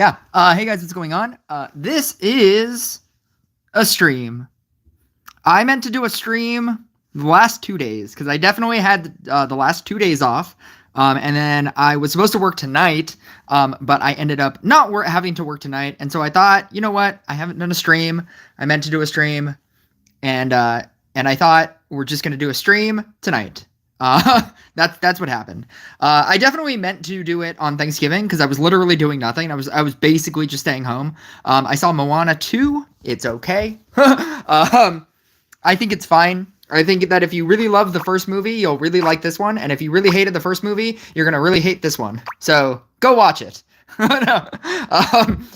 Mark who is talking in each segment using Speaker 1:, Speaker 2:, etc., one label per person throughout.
Speaker 1: Yeah. Hey guys, what's going on? This is a stream. I meant to do a stream the last 2 days because I definitely had the last 2 days off. And then I was supposed to work tonight, but I ended up not having to work tonight. And so I thought, you know what? I haven't done a stream. I meant to do a stream, and I thought we're just gonna do a stream tonight. That's what happened. I definitely meant to do it on Thanksgiving because I was literally doing nothing. I was basically just staying home. I saw Moana 2. It's okay. I think it's fine. I think that if you really love the first movie, you'll really like this one, and if you really hated the first movie, you're gonna really hate this one. So go watch it. No.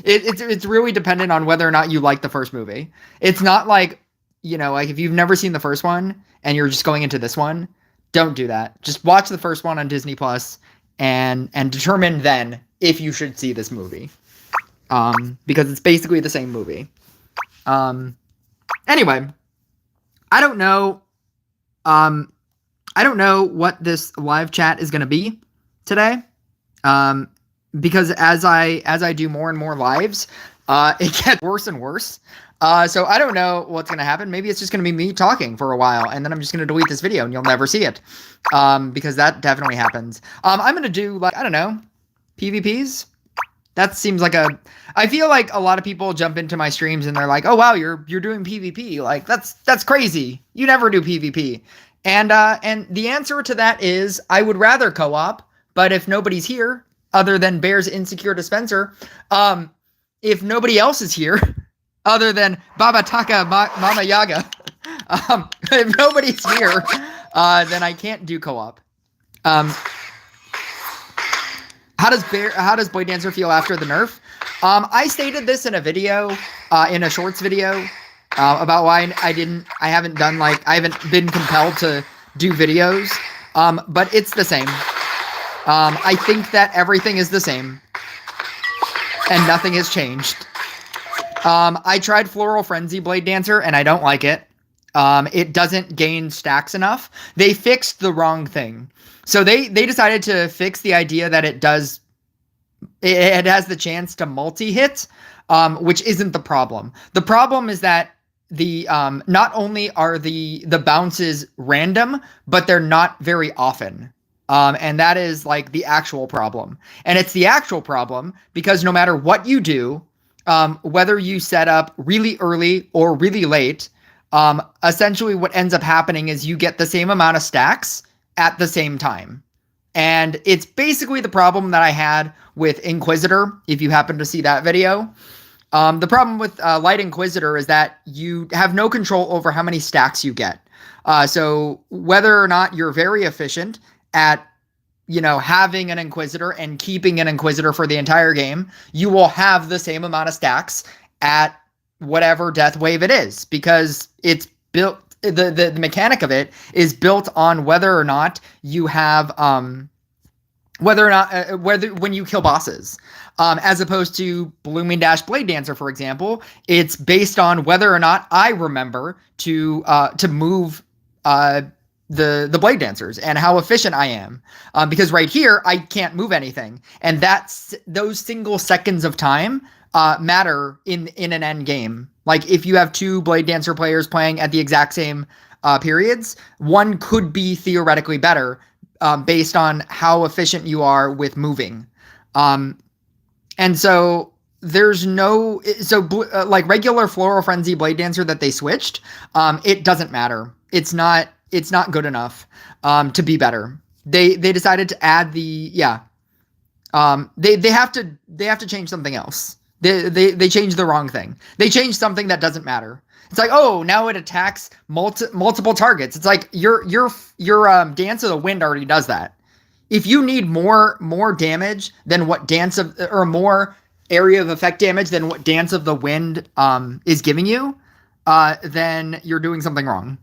Speaker 1: It's really dependent on whether or not you like the first movie. It's not like, like if you've never seen the first one and you're just going into this one, don't do that. Just watch the first one on Disney Plus and determine then if you should see this movie. Because it's basically the same movie. Anyway, I don't know what this live chat is going to be today. Because as I do more and more lives, it gets worse and worse. So I don't know what's going to happen. Maybe it's just going to be me talking for a while, and then I'm just going to delete this video, and you'll never see it. Because that definitely happens. I'm going to do, I don't know, PvPs? That seems like I feel like a lot of people jump into my streams, and they're like, oh, wow, you're doing PvP. Like, that's crazy. You never do PvP. And the answer to that is, I would rather co-op, but if nobody's here, other than Bear's Insecure Dispenser, if nobody else is here, other than Baba Taka Mama Yaga, if nobody's here, then I can't do co-op. How does Blade Dancer feel after the nerf? I stated this in a video, in a shorts video, about why I haven't been compelled to do videos. But it's the same. I think that everything is the same, and nothing has changed. I tried Floral Frenzy Blade Dancer, and I don't like it. It doesn't gain stacks enough. They fixed the wrong thing. So they decided to fix the idea that it has the chance to multi-hit, which isn't the problem. The problem is that the not only are the bounces random, but they're not very often. And that is like the actual problem. And it's the actual problem because no matter what you do, whether you set up really early or really late, essentially what ends up happening is you get the same amount of stacks at the same time. And it's basically the problem that I had with Inquisitor, if you happen to see that video. The problem with Light Inquisitor is that you have no control over how many stacks you get. So whether or not you're very efficient at having an Inquisitor and keeping an Inquisitor for the entire game, you will have the same amount of stacks at whatever death wave it is, because it's built, the mechanic of it is built on whether or not you have, when you kill bosses, as opposed to Blooming Dash Blade Dancer, for example, it's based on whether or not I remember to move, the Blade Dancers and how efficient I am, because right here I can't move anything, and those single seconds of time matter in an end game. Like if you have two Blade Dancer players playing at the exact same periods, one could be theoretically better based on how efficient you are with moving, and so there's no like regular Floral Frenzy Blade Dancer that they switched, it doesn't matter. It's not good enough to be better. They decided to add they have to change something else. They changed the wrong thing. They changed something that doesn't matter. It's like, oh, now it attacks multiple targets. It's like your Dance of the Wind already does that. If you need more damage than what or more area of effect damage than what Dance of the Wind is giving you, then you're doing something wrong.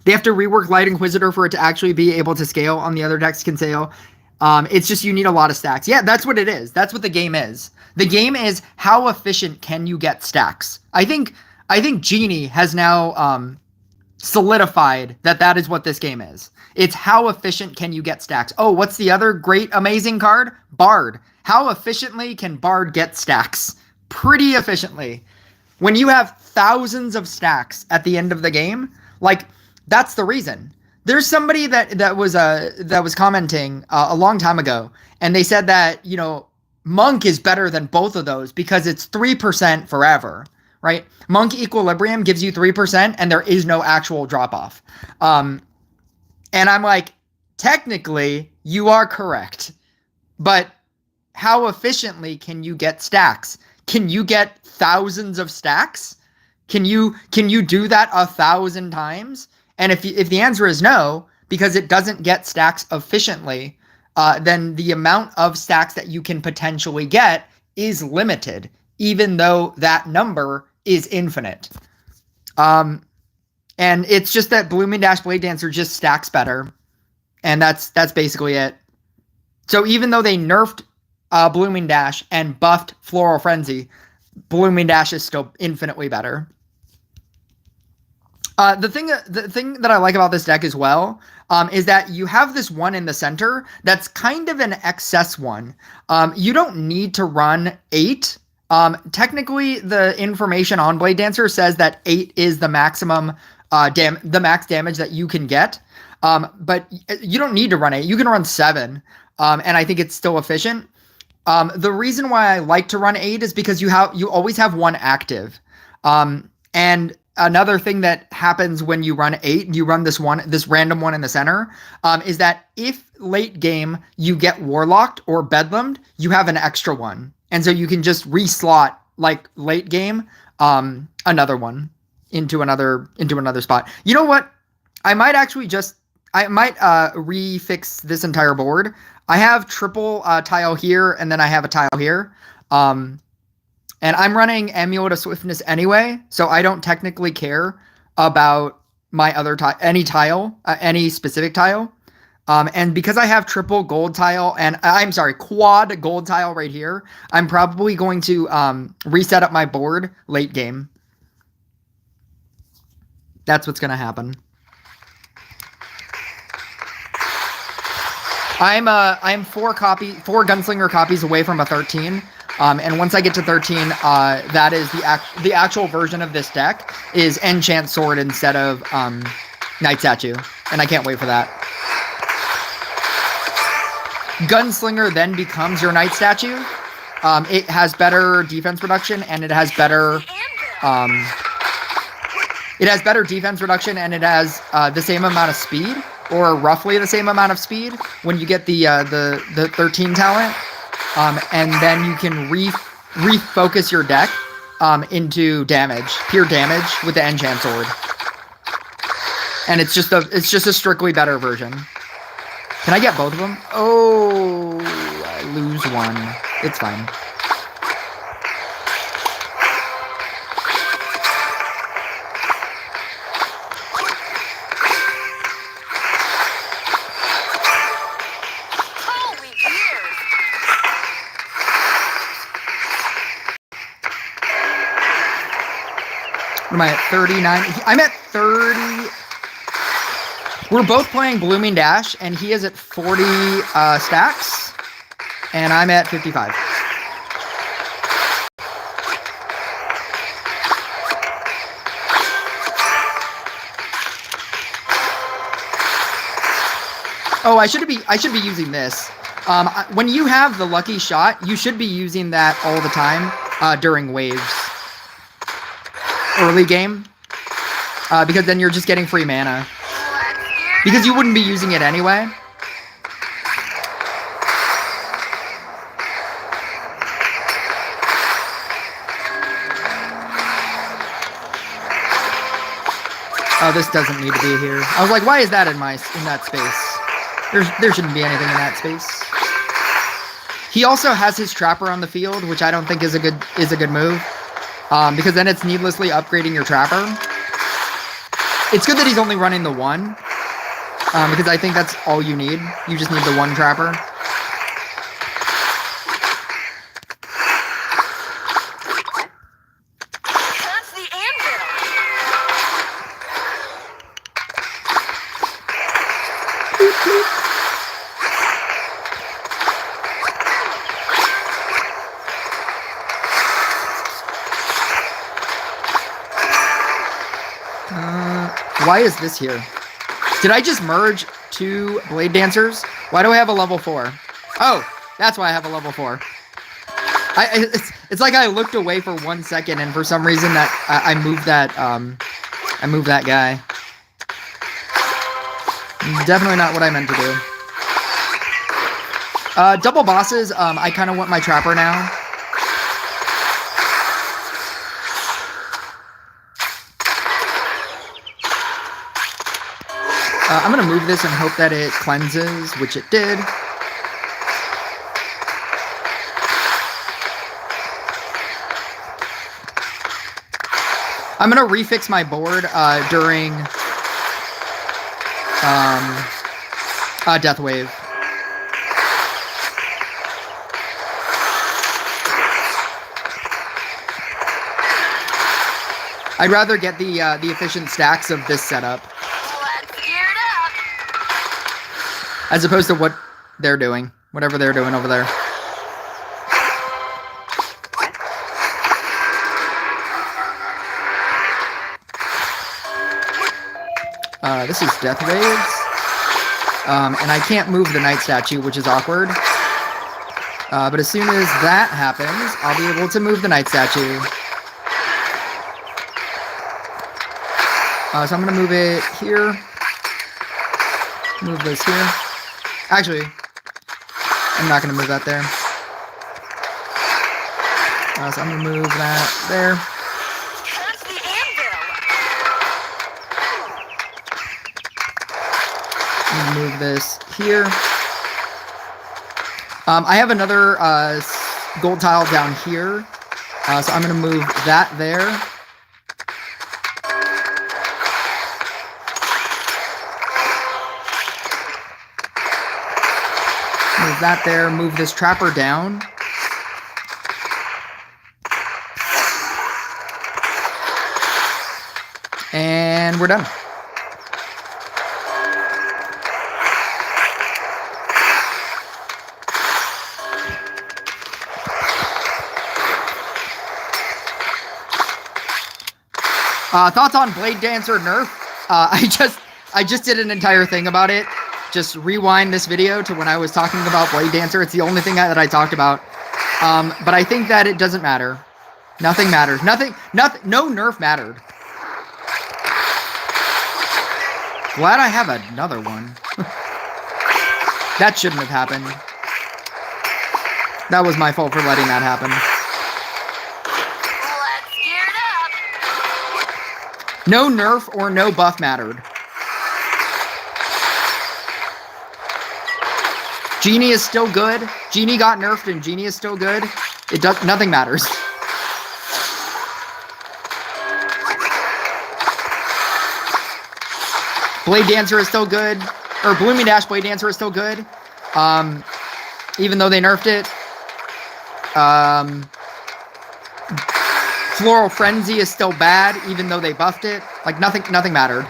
Speaker 1: They have to rework Light Inquisitor for it to actually be able to scale. On the other decks can scale. It's just you need a lot of stacks. Yeah, that's what it is. That's what the game is. The game is how efficient can you get stacks. I think Genie has now solidified that that is what this game is. It's how efficient can you get stacks. Oh, what's the other great, amazing card? Bard. How efficiently can Bard get stacks? Pretty efficiently. When you have thousands of stacks at the end of the game, like, that's the reason. There's somebody that was commenting a long time ago, and they said that, you know, Monk is better than both of those because it's 3% forever, right? Monk Equilibrium gives you 3%, and there is no actual drop off. And I'm like, technically, you are correct, but how efficiently can you get stacks? Can you get thousands of stacks? Can you do that 1,000 times? And if the answer is no, because it doesn't get stacks efficiently, then the amount of stacks that you can potentially get is limited, even though that number is infinite. And it's just that Blooming Dash Blade Dancer just stacks better, and that's basically it. So even though they nerfed Blooming Dash and buffed Floral Frenzy, Blooming Dash is still infinitely better. The thing that I like about this deck as well is that you have this one in the center that's kind of an excess one. You don't need to run 8. Technically, the information on Blade Dancer says that 8 is the maximum the max damage that you can get. But you don't need to run 8. You can run 7, and I think it's still efficient. The reason why I like to run 8 is because you always have one active. And another thing that happens when you run 8, you run this random one in the center, is that if late game you get Warlocked or Bedlammed, you have an extra one. And so you can just re-slot, like, late game, another one into another spot. You know what? I might refix this entire board. I have triple tile here, and then I have a tile here. And I'm running Amulet of Swiftness anyway, so I don't technically care about my other any specific tile. And because I have triple gold tile and quad gold tile right here, I'm probably going to reset up my board late game. That's what's going to happen. I'm 4 Gunslinger copies away from a 13. And once I get to 13, that is the actual version of this deck is Enchant Sword instead of Night Statue, and I can't wait for that. Gunslinger then becomes your Night Statue. It has better defense reduction, and it has better defense reduction, and it has the same amount of speed, or roughly the same amount of speed when you get the 13 talent. And then you can refocus your deck into pure damage with the Enchant Sword. And it's just a strictly better version. Can I get both of them? Oh, I lose one. It's fine. Am I at 39? I'm at 30. We're both playing Blooming Dash, and he is at 40 stacks, and I'm at 55. Oh, I should be using this. When you have the lucky shot, you should be using that all the time during waves. Early game, because then you're just getting free mana, because you wouldn't be using it anyway. Oh, this doesn't need to be here. I was like, why is that in that space? There shouldn't be anything in that space. He also has his Trapper on the field, which I don't think is a good move. Because then it's needlessly upgrading your Trapper. It's good that he's only running the 1. Because I think that's all you need. You just need the 1 Trapper. That's the anvil. Why is this here? Did I just merge 2 Blade Dancers? Why do I have a level 4? Oh, that's why I have a level 4. It's like I looked away for 1 second, and for some reason that I moved that guy. Definitely not what I meant to do. Double bosses. I kind of want my Trapper now. I'm gonna move this and hope that it cleanses, which it did. I'm gonna refix my board during Death Wave. I'd rather get the efficient stacks of this setup, as opposed to what they're doing, whatever they're doing over there. This is Death Waves. And I can't move the Night Statue, which is awkward. But as soon as that happens, I'll be able to move the Night Statue. So I'm going to move it here. Move this here. Actually, I'm not going to move that there. So I'm going to move that there. Move this here. I have another gold tile down here, so I'm going to move that there. Move that there. Move this Trapper down. And we're done. Thoughts on Blade Dancer nerf? I just did an entire thing about it. Just rewind this video to when I was talking about Blade Dancer. It's the only thing that I talked about. But I think that it doesn't matter. Nothing matters. Nothing. No nerf mattered. Glad I have another one. That shouldn't have happened. That was my fault for letting that happen. No nerf or no buff mattered. Genie is still good. Genie got nerfed and Genie is still good. It does nothing matters. Blade Dancer is still good. Or Blooming Dash Blade Dancer is still good. Even though they nerfed it. Floral Frenzy is still bad, even though they buffed it. Like, nothing mattered.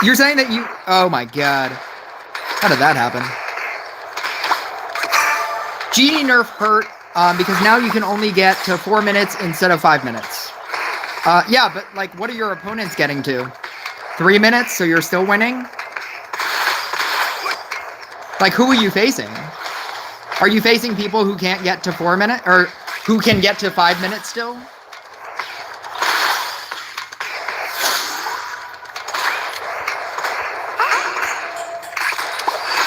Speaker 1: You're saying that you... Oh my god. How did that happen? Genie nerf hurt, because now you can only get to 4 minutes instead of 5 minutes. Yeah, but, like, what are your opponents getting to? 3 minutes, so you're still winning? Like, who are you facing? Are you facing people who can't get to 4 minutes? Or who can get to 5 minutes still?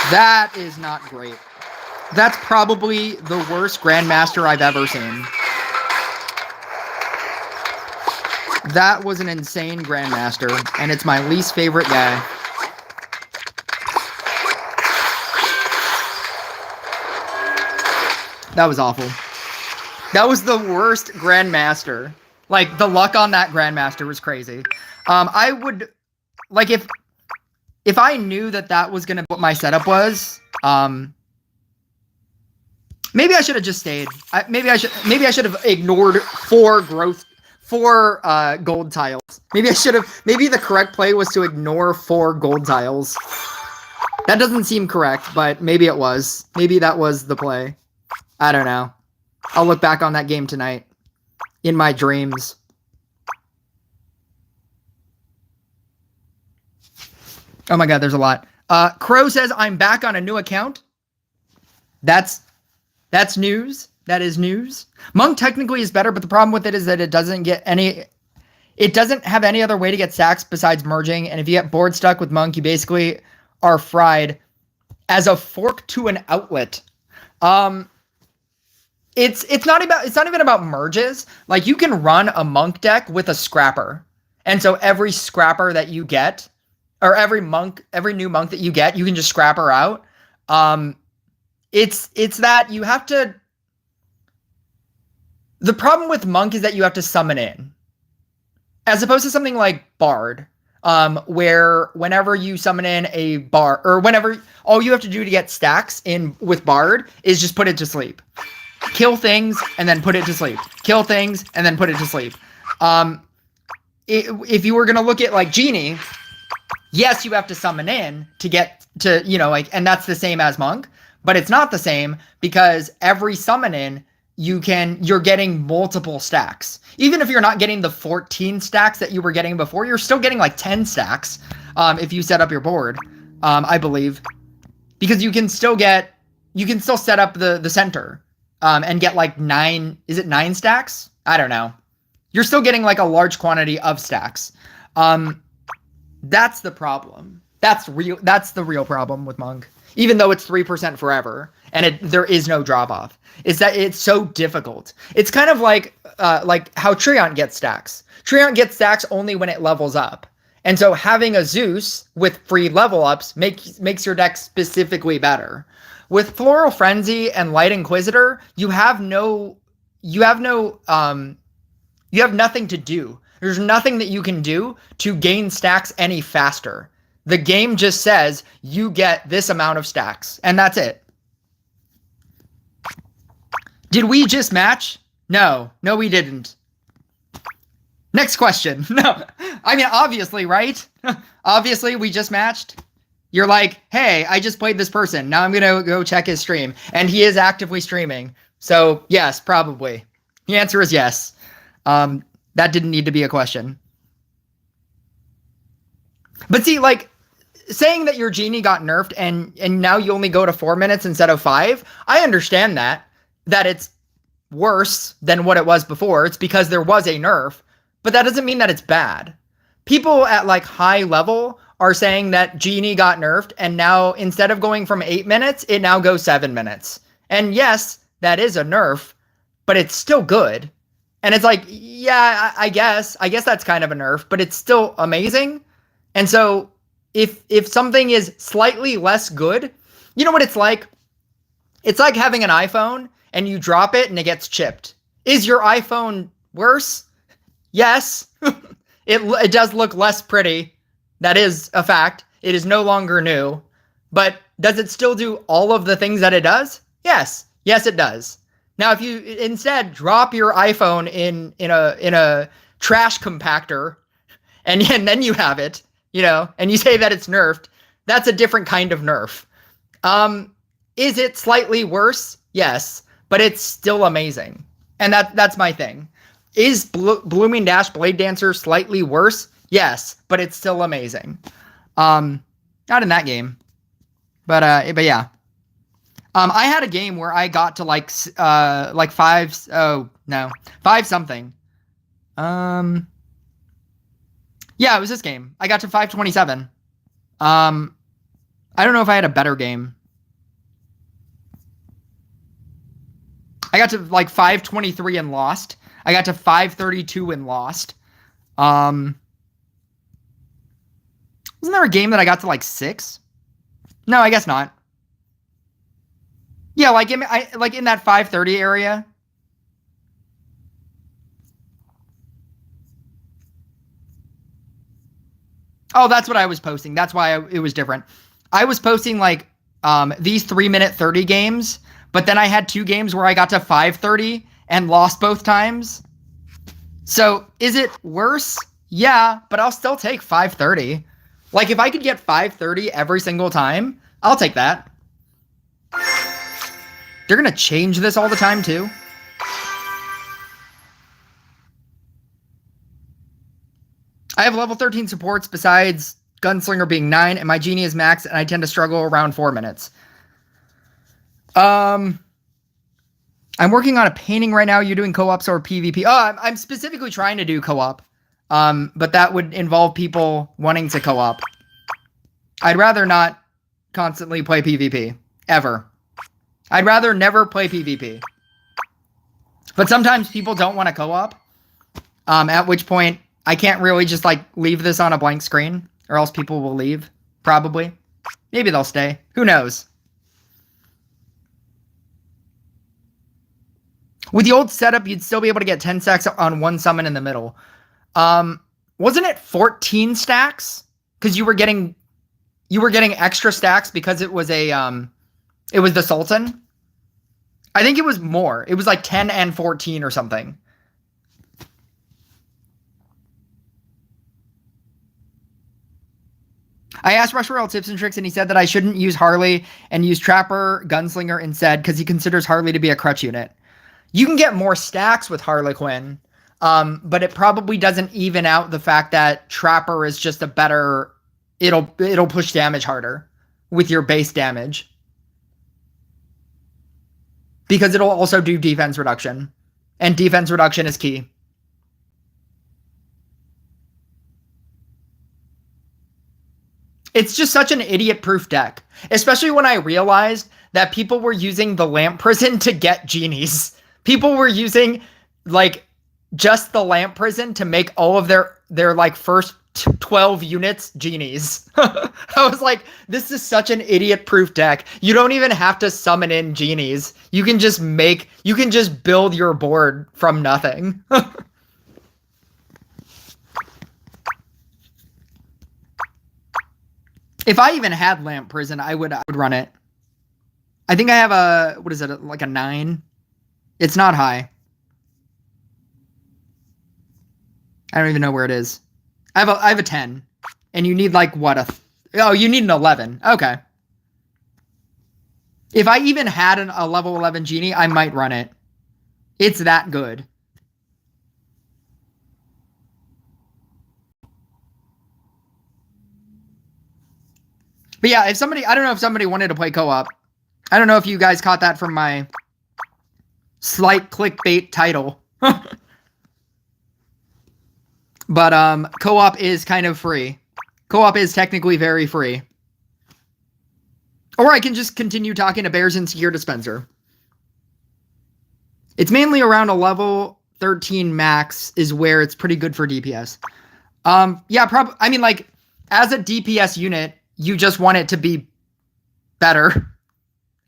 Speaker 1: That is not great. That's probably the worst Grandmaster I've ever seen. That was an insane Grandmaster, and it's my least favorite guy. That was awful. That was the worst Grandmaster. Like, the luck on that Grandmaster was crazy. I would... Like, if I knew that that was gonna be what my setup was, maybe I should have just stayed. Maybe I should have ignored 4 gold tiles. Maybe the correct play was to ignore 4 gold tiles. That doesn't seem correct, but maybe it was. Maybe that was the play. I don't know. I'll look back on that game tonight in my dreams. Oh my god, there's a lot. Crow says, I'm back on a new account. That's news. That is news. Monk technically is better, but the problem with it is that it doesn't have any other way to get stacks besides merging, and if you get board stuck with Monk, you basically are fried as a fork to an outlet. It's not even about merges. Like, you can run a Monk deck with a scrapper. And so every scrapper that you get, or every new monk that you get, you can just scrapper out. It's that you have to. The problem with Monk is that you have to summon in, as opposed to something like Bard, where whenever you summon in a Bard, or whenever all you have to do to get stacks in with Bard is just put it to sleep, kill things and then put it to sleep, kill things and then put it to sleep. If you were gonna look at like Genie, yes, you have to summon in to get to, and that's the same as Monk, but it's not the same because every summon in, you're getting multiple stacks. Even if you're not getting the 14 stacks that you were getting before, you're still getting like 10 stacks if you set up your board, I believe. Because you can still set up the center and get like 9 stacks? I don't know. You're still getting like a large quantity of stacks. That's the problem. That's the real problem with Monk. Even though it's 3% forever and there is no drop off, is that it's so difficult. It's kind of like how Triant gets stacks. Triant gets stacks only when it levels up. And so having a Zeus with free level ups makes your deck specifically better. With Floral Frenzy and Light Inquisitor, you have nothing to do. There's nothing that you can do to gain stacks any faster. The game just says you get this amount of stacks, and that's it. Did we just match? No, we didn't. Next question. No, I mean, obviously, right? Obviously, we just matched. You're like, hey, I just played this person. Now I'm going to go check his stream. And he is actively streaming. So, yes, probably. The answer is yes. That didn't need to be a question. But see, like, saying that your Genie got nerfed and now you only go to 4 minutes instead of 5, I understand that it's worse than what it was before. It's because there was a nerf, but that doesn't mean that it's bad. People at like high level are saying that Genie got nerfed and now instead of going from 8 minutes, it now goes 7 minutes. And yes, that is a nerf, but it's still good. And it's like, yeah, I guess that's kind of a nerf, but it's still amazing. And so if something is slightly less good, you know what it's like? It's like having an iPhone and you drop it and it gets chipped. Is your iPhone worse? Yes. It does look less pretty. That is a fact. It is no longer new. But does it still do all of the things that it does? Yes. Yes, it does. Now, if you instead drop your iPhone in a trash compactor and then you have it, and you say that it's nerfed, that's a different kind of nerf. Is it slightly worse? Yes, but it's still amazing. And that's my thing. Is Blooming Dash Blade Dancer slightly worse? Yes, but it's still amazing. Not in that game. But yeah. I had a game where I got to like 5 something. Yeah, it was this game. I got to 527. I don't know if I had a better game. I got to like 523 and lost. I got to 532 and lost. Wasn't there a game that I got to like 6? No, I guess not. Yeah, like in that 530 area. Oh, that's what I was posting. That's why it was different. I was posting like these 3-minute 30 games, but then I had 2 games where I got to 530 and lost both times. So is it worse? Yeah, but I'll still take 530. Like if I could get 530 every single time, I'll take that. They're going to change this all the time, too. I have level 13 supports besides Gunslinger being 9, and my Genie is max, and I tend to struggle around 4 minutes. I'm working on a painting right now. You're doing co-ops or PvP? Oh, I'm specifically trying to do co-op. But that would involve people wanting to co-op. I'd rather not constantly play PvP. Ever. I'd rather never play PvP. But sometimes people don't want to co-op. At which point, I can't really just, like, leave this on a blank screen. Or else people will leave. Probably. Maybe they'll stay. Who knows? With the old setup, you'd still be able to get 10 stacks on one summon in the middle. Wasn't it 14 stacks? Because you were getting extra stacks because it was it was the Sultan. I think it was more. It was like 10 and 14 or something. I asked Rush Royale tips and tricks, and he said that I shouldn't use Harley and use Trapper Gunslinger instead because he considers Harley to be a crutch unit. You can get more stacks with Harlequin, but it probably doesn't even out the fact that Trapper is just a better... It'll push damage harder with your base damage. Because it'll also do defense reduction. And defense reduction is key. It's just such an idiot-proof deck. Especially when I realized that people were using the Lamp Prison to get Genies. People were using, like, just the Lamp Prison to make all of their like, first 12 units Genies. I was like, this is such an idiot-proof deck. You don't even have to summon in Genies. You can just build your board from nothing. If I even had Lamp Prison, I would run it. I think I have a, what is it, like a 9? It's not high. I don't even know where it is. I have a 10. And you need like what? Oh, you need an 11. Okay. If I even had a level 11 Genie, I might run it. It's that good. But yeah, I don't know if somebody wanted to play co-op. I don't know if you guys caught that from my slight clickbait title. But co-op is kind of free. Co-op is technically very free. Or I can just continue talking to Bears and Secure Dispenser. It's mainly around a level 13 max is where it's pretty good for DPS. Yeah, probably. I mean, like, as a DPS unit, you just want it to be better.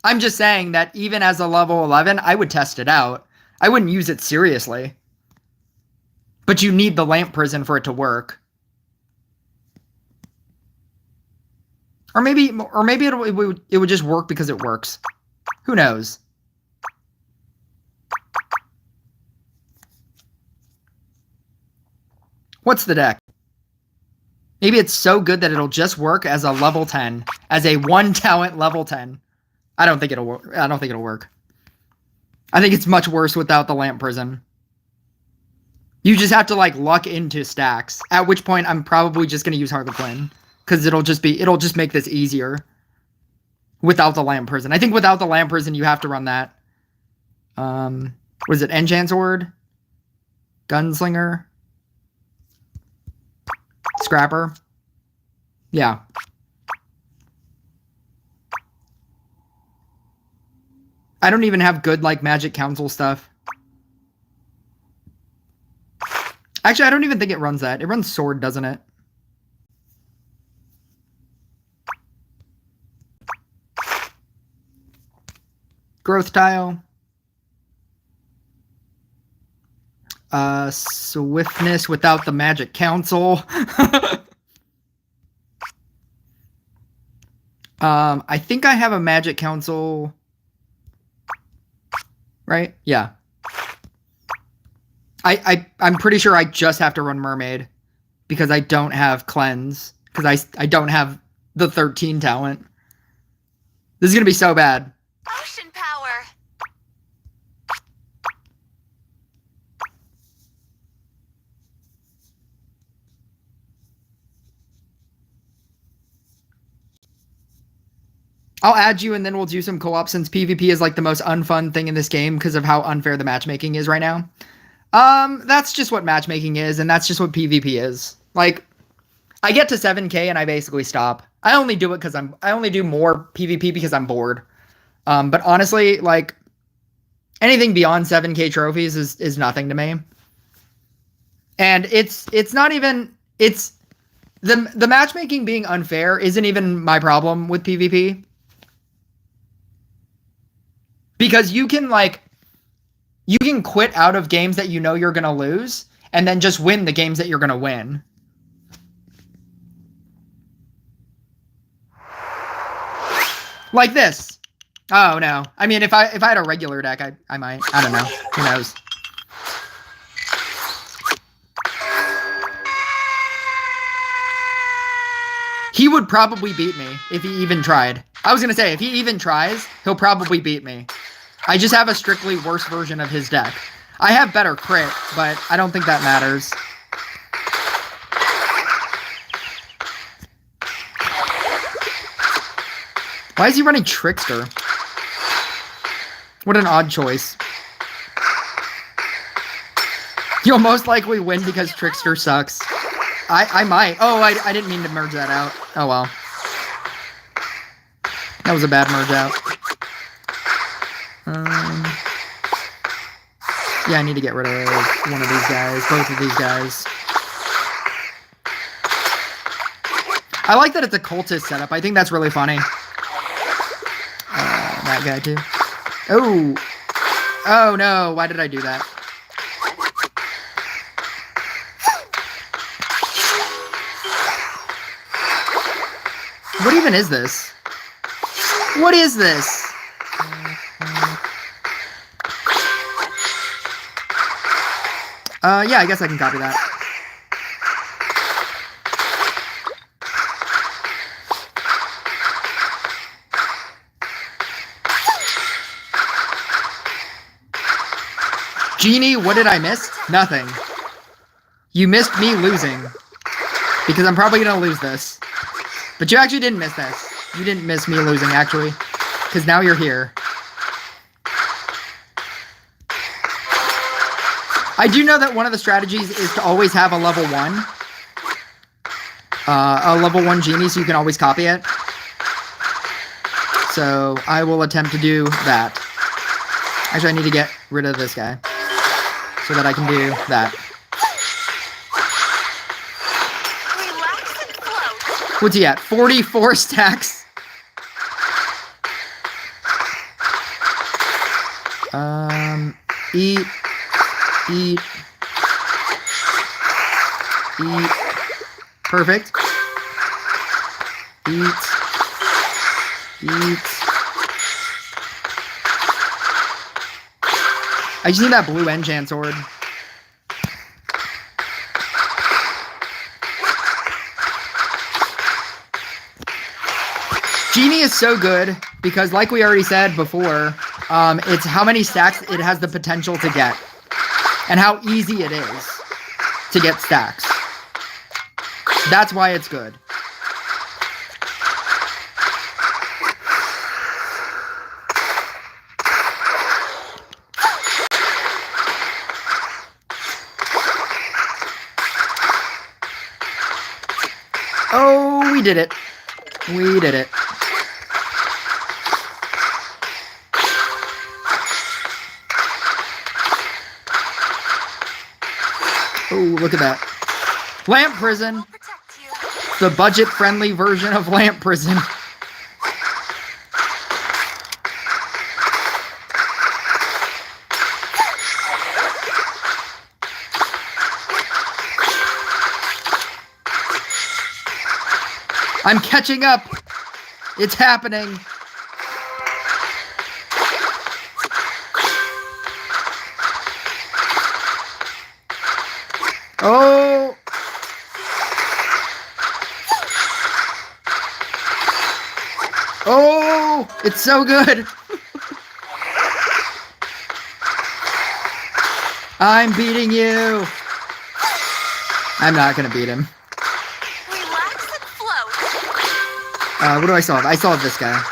Speaker 1: I'm just saying that even as a level 11, I would test it out. I wouldn't use it seriously. But you need the Lamp Prison for it to work. Or maybe it would just work because it works. Who knows? What's the deck? Maybe it's so good that it'll just work as a level 10. As a 1-talent level 10. I don't think it'll work. I don't think it'll work. I think it's much worse without the Lamp Prison. You just have to, like, luck into stacks. At which point, I'm probably just going to use Harlequin. Because it'll just make this easier. Without the Lamp Prison. I think without the Lamp Prison, you have to run that. What is it? Enchant Sword? Gunslinger? Scrapper? Yeah. I don't even have good, like, Magic Council stuff. Actually, I don't even think it runs that. It runs Sword, doesn't it? Growth Tile. Swiftness without the Magic Council. I think I have a Magic Council... Right? Yeah. I'm pretty sure I just have to run Mermaid. Because I don't have Cleanse. Because I don't have the 13 talent. This is gonna be so bad.
Speaker 2: Ocean power.
Speaker 1: I'll add you and then we'll do some co-op since PvP is like the most unfun thing in this game because of how unfair the matchmaking is right now. That's just what matchmaking is, and that's just what PvP is. Like, I get to 7K and I basically stop. I only do it because I only do more PvP because I'm bored. But honestly, like, anything beyond 7K trophies is nothing to me. And it's not even, it's, the matchmaking being unfair isn't even my problem with PvP. Because you can, like, you can quit out of games that you know you're going to lose, and then just win the games that you're going to win. Like this. Oh, no. I mean, if I had a regular deck, I might. I don't know. Who knows? He would probably beat me if he even tried. I was going to say, if he even tries, he'll probably beat me. I just have a strictly worse version of his deck. I have better crit, but I don't think that matters. Why is he running Trickster? What an odd choice. You'll most likely win because Trickster sucks. I might. Oh, I didn't mean to merge that out. Oh, well. That was a bad merge out. Yeah, I need to get rid of one of these guys. Both of these guys. I like that it's a cultist setup. I think that's really funny. That guy, too. Oh. Oh, no. Why did I do that? What even is this? What is this? Yeah, I guess I can copy that. Genie, what did I miss? Nothing. You missed me losing. Because I'm probably gonna lose this. But you actually didn't miss this. You didn't miss me losing, actually. Because now you're here. I do know that one of the strategies is to always have a level 1. A level 1 Genie, so you can always copy it. So, I will attempt to do that. Actually, I need to get rid of this guy. So that I can do that. What's he at? 44 stacks. Eat. Eat. Eat. Perfect. Eat. Eat. I just need that blue enchant sword. Genie is so good because, like we already said before, it's how many stacks it has the potential to get. And how easy it is to get stacks. That's why it's good. Oh, we did it. We did it. Oh, look at that. Lamp Prison. The budget-friendly version of Lamp Prison. I'm catching up. It's happening. Oh. Oh, it's so good. I'm beating you. I'm not gonna beat him.
Speaker 2: Relax and float.
Speaker 1: What do I still have? I still have this guy.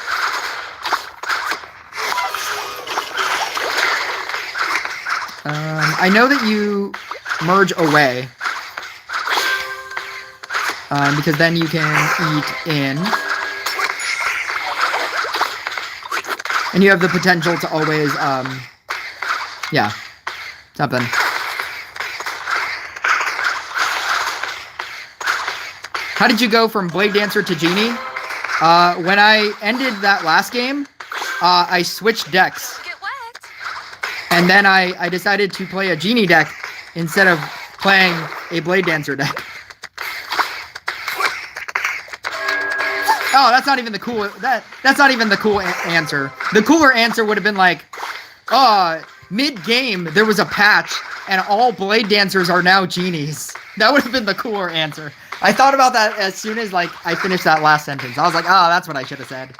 Speaker 1: I know that you merge away. Because then you can eat in. And you have the potential to always, yeah, something. How did you go from Blade Dancer to Genie? When I ended that last game, I switched decks. And then I decided to play a Genie deck instead of playing a Blade Dancer deck. Oh, that's not even the cool. That's not even the cool answer. The cooler answer would have been like, mid-game there was a patch and all Blade Dancers are now Genies. That would have been the cooler answer. I thought about that as soon as like I finished that last sentence. I was like, oh, that's what I should have said.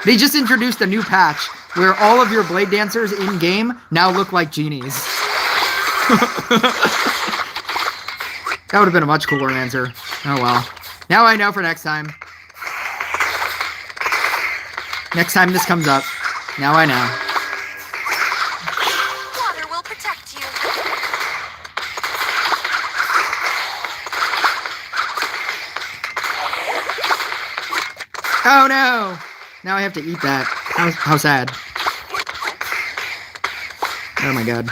Speaker 1: They just introduced a new patch where all of your Blade Dancers in game now look like Genies. That would have been a much cooler answer. Oh well. Now I know for next time. Next time this comes up. Now I know.
Speaker 2: Water will protect you.
Speaker 1: Oh no! Now I have to eat that. How sad. Oh my god.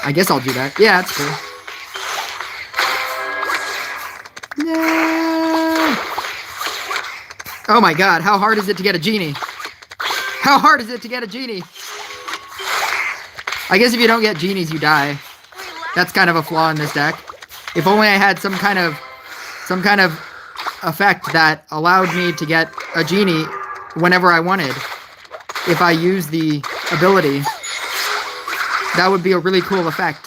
Speaker 1: I guess I'll do that. Yeah, that's cool. No! Oh my god, how hard is it to get a Genie? How hard is it to get a Genie? I guess if you don't get Genies, you die. That's kind of a flaw in this deck. If only I had some kind of effect that allowed me to get a Genie whenever I wanted. If I use the ability, that would be a really cool effect.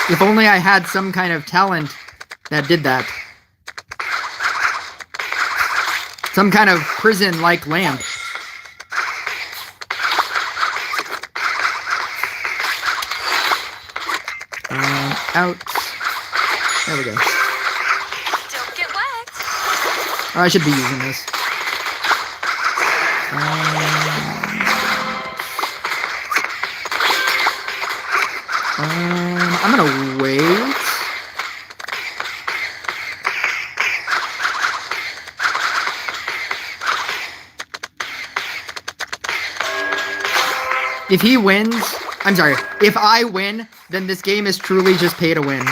Speaker 1: If only I had some kind of talent that did that. Some kind of prison-like lamp. Out. There we go.
Speaker 2: Don't get wet.
Speaker 1: Oh, I should be using this. I'm gonna wait. If he wins, I'm sorry, if I win, then this game is truly just pay to win.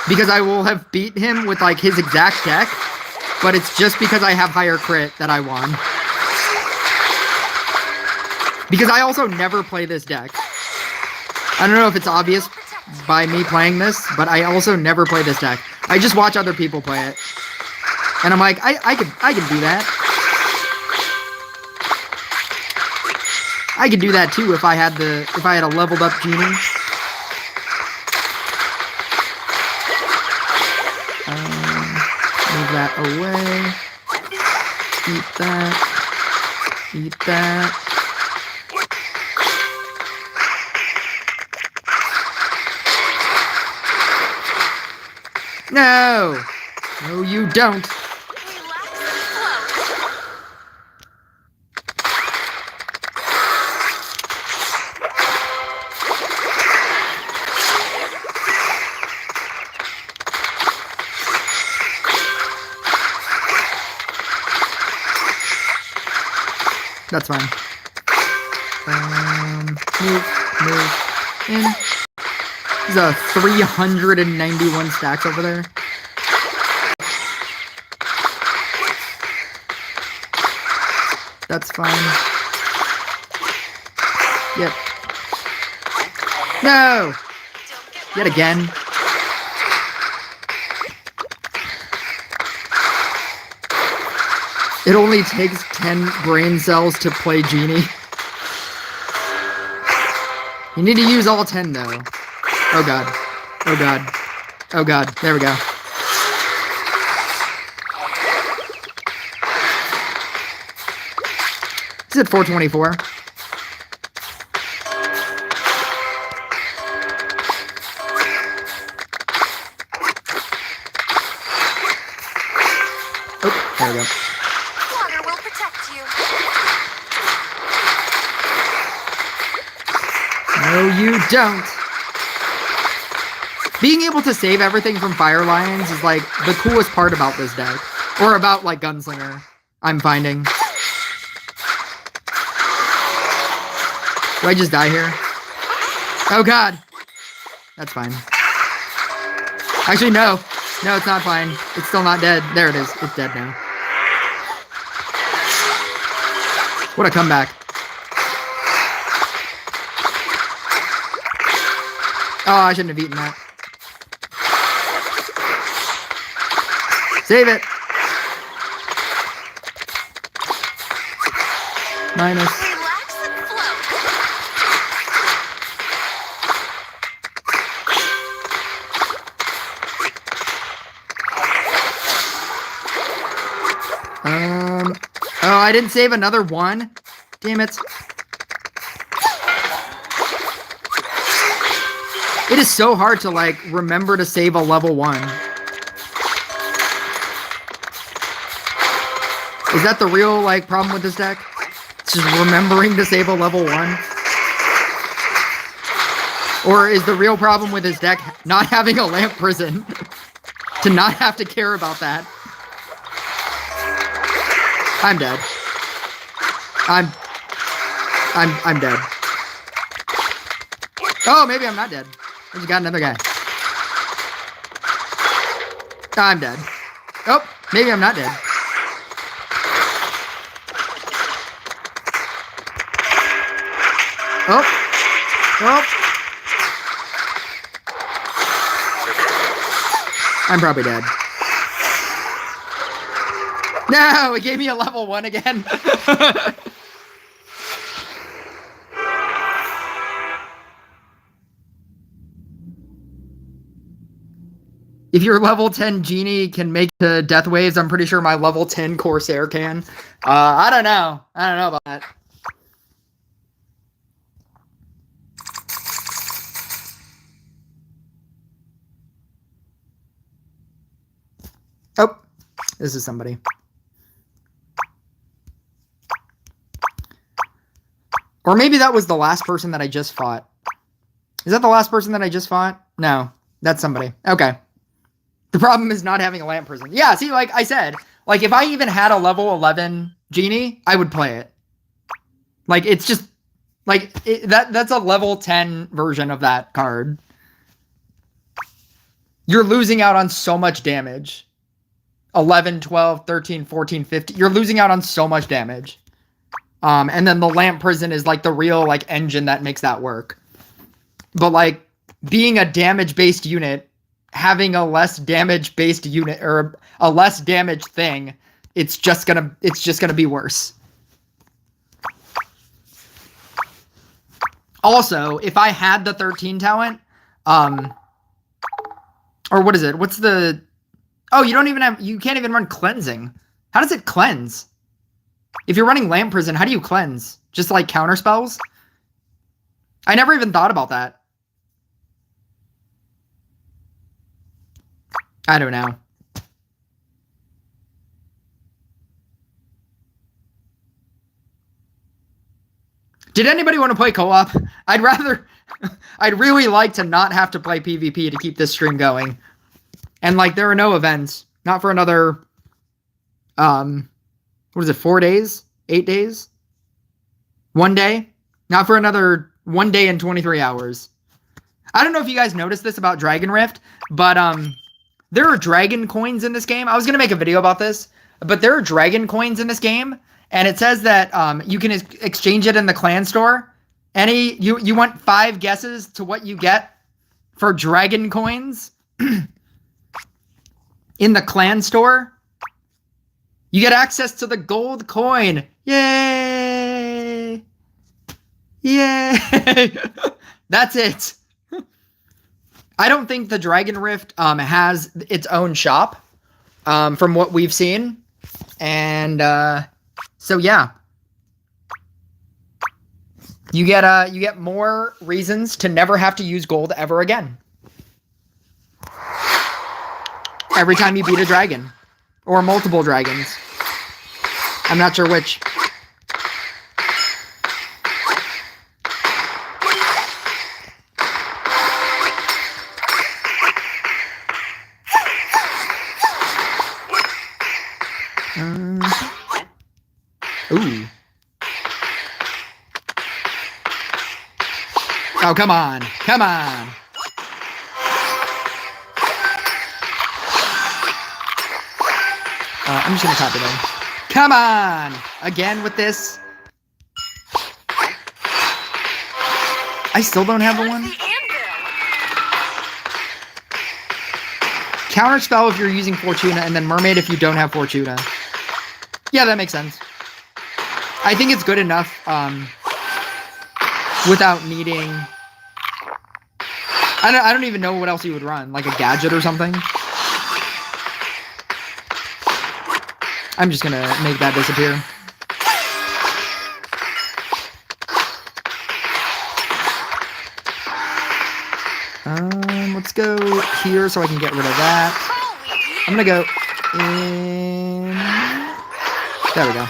Speaker 1: Because I will have beat him with like his exact deck, but it's just because I have higher crit that I won. Because I also never play this deck. I don't know if it's obvious by me playing this, but I also never play this deck. I just watch other people play it. And I'm like, I can do that. I could do that too if I had a leveled up Genie. Move that away. Eat that. Eat that. No! No, you don't. That's fine. Move in. There's a 391 stacks over there. That's fine. Yep. No! Yet again. It only takes 10 brain cells to play Genie. You need to use all 10 though. Oh god. Oh god. Oh god. There we go. It's at 424. Oh, there we go.
Speaker 2: Water will protect you.
Speaker 1: No, you don't. Being able to save everything from Fire Lions is like the coolest part about this deck. Or about like Gunslinger, I'm finding. Do I just die here? Oh god. That's fine. Actually, no. No, it's not fine. It's still not dead. There it is. It's dead now. What a comeback. Oh, I shouldn't have eaten that. Save it. Minus.
Speaker 2: Relax and float.
Speaker 1: Oh, I didn't save another one. Damn it. It is so hard to, like, remember to save a level 1. Is that the real, like, problem with this deck? It's just remembering to save a level 1? Or is the real problem with this deck not having a lamp prison? To not have to care about that? I'm dead. I'm dead. Oh, maybe I'm not dead. I just got another guy. I'm dead. Oh, maybe I'm not dead. Oh. Oh. I'm probably dead. No, it gave me a level 1 again. If your level 10 Genie can make the death waves, I'm pretty sure my level 10 Corsair can. I don't know. I don't know about that. Oh, this is somebody. Or maybe that was the last person that I just fought. Is that the last person that I just fought? No, that's somebody. Okay. The problem is not having a lamp prison. Yeah, see, like I said, like if I even had a level 11 Genie, I would play it. Like it's just like that's a level 10 version of that card. You're losing out on so much damage. 11, 12, 13, 14, 15. You're losing out on so much damage. And then the lamp prison is like the real like engine that makes that work. But like being a damage-based unit, having a less damage-based unit or a less damage thing, it's just gonna be worse. Also, if I had the 13 talent, or what is it? What's the? Oh, you can't even run cleansing. How does it cleanse? If you're running lamp prison, how do you cleanse? Just like counter spells? I never even thought about that. I don't know. Did anybody want to play co-op? I'd really like to not have to play PvP to keep this stream going. And like, there are no events. Not for another, what is it, 4 days? 8 days? 1 day? Not for another 1 day and 23 hours. I don't know if you guys noticed this about Dragon Rift, but, there are dragon coins in this game. I was going to make a video about this, but there are dragon coins in this game, and it says that you can exchange it in the clan store. You want 5 guesses to what you get for dragon coins in the clan store? You get access to the gold coin. Yay! Yay! That's it. I don't think the Dragon Rift has its own shop from what we've seen. And so yeah. You get more reasons to never have to use gold ever again. Every time you beat a dragon. Or multiple dragons. I'm not sure which. Ooh. Oh, come on. Come on. I'm just going to copy them. Come on. Again with this. I still don't have the one. Counter spell if you're using Fortuna, and then Mermaid if you don't have Fortuna. Yeah, that makes sense. I think it's good enough without needing... I don't even know what else you would run. Like a gadget or something. I'm just gonna make that disappear. Let's go here so I can get rid of that. I'm gonna go in... There we go.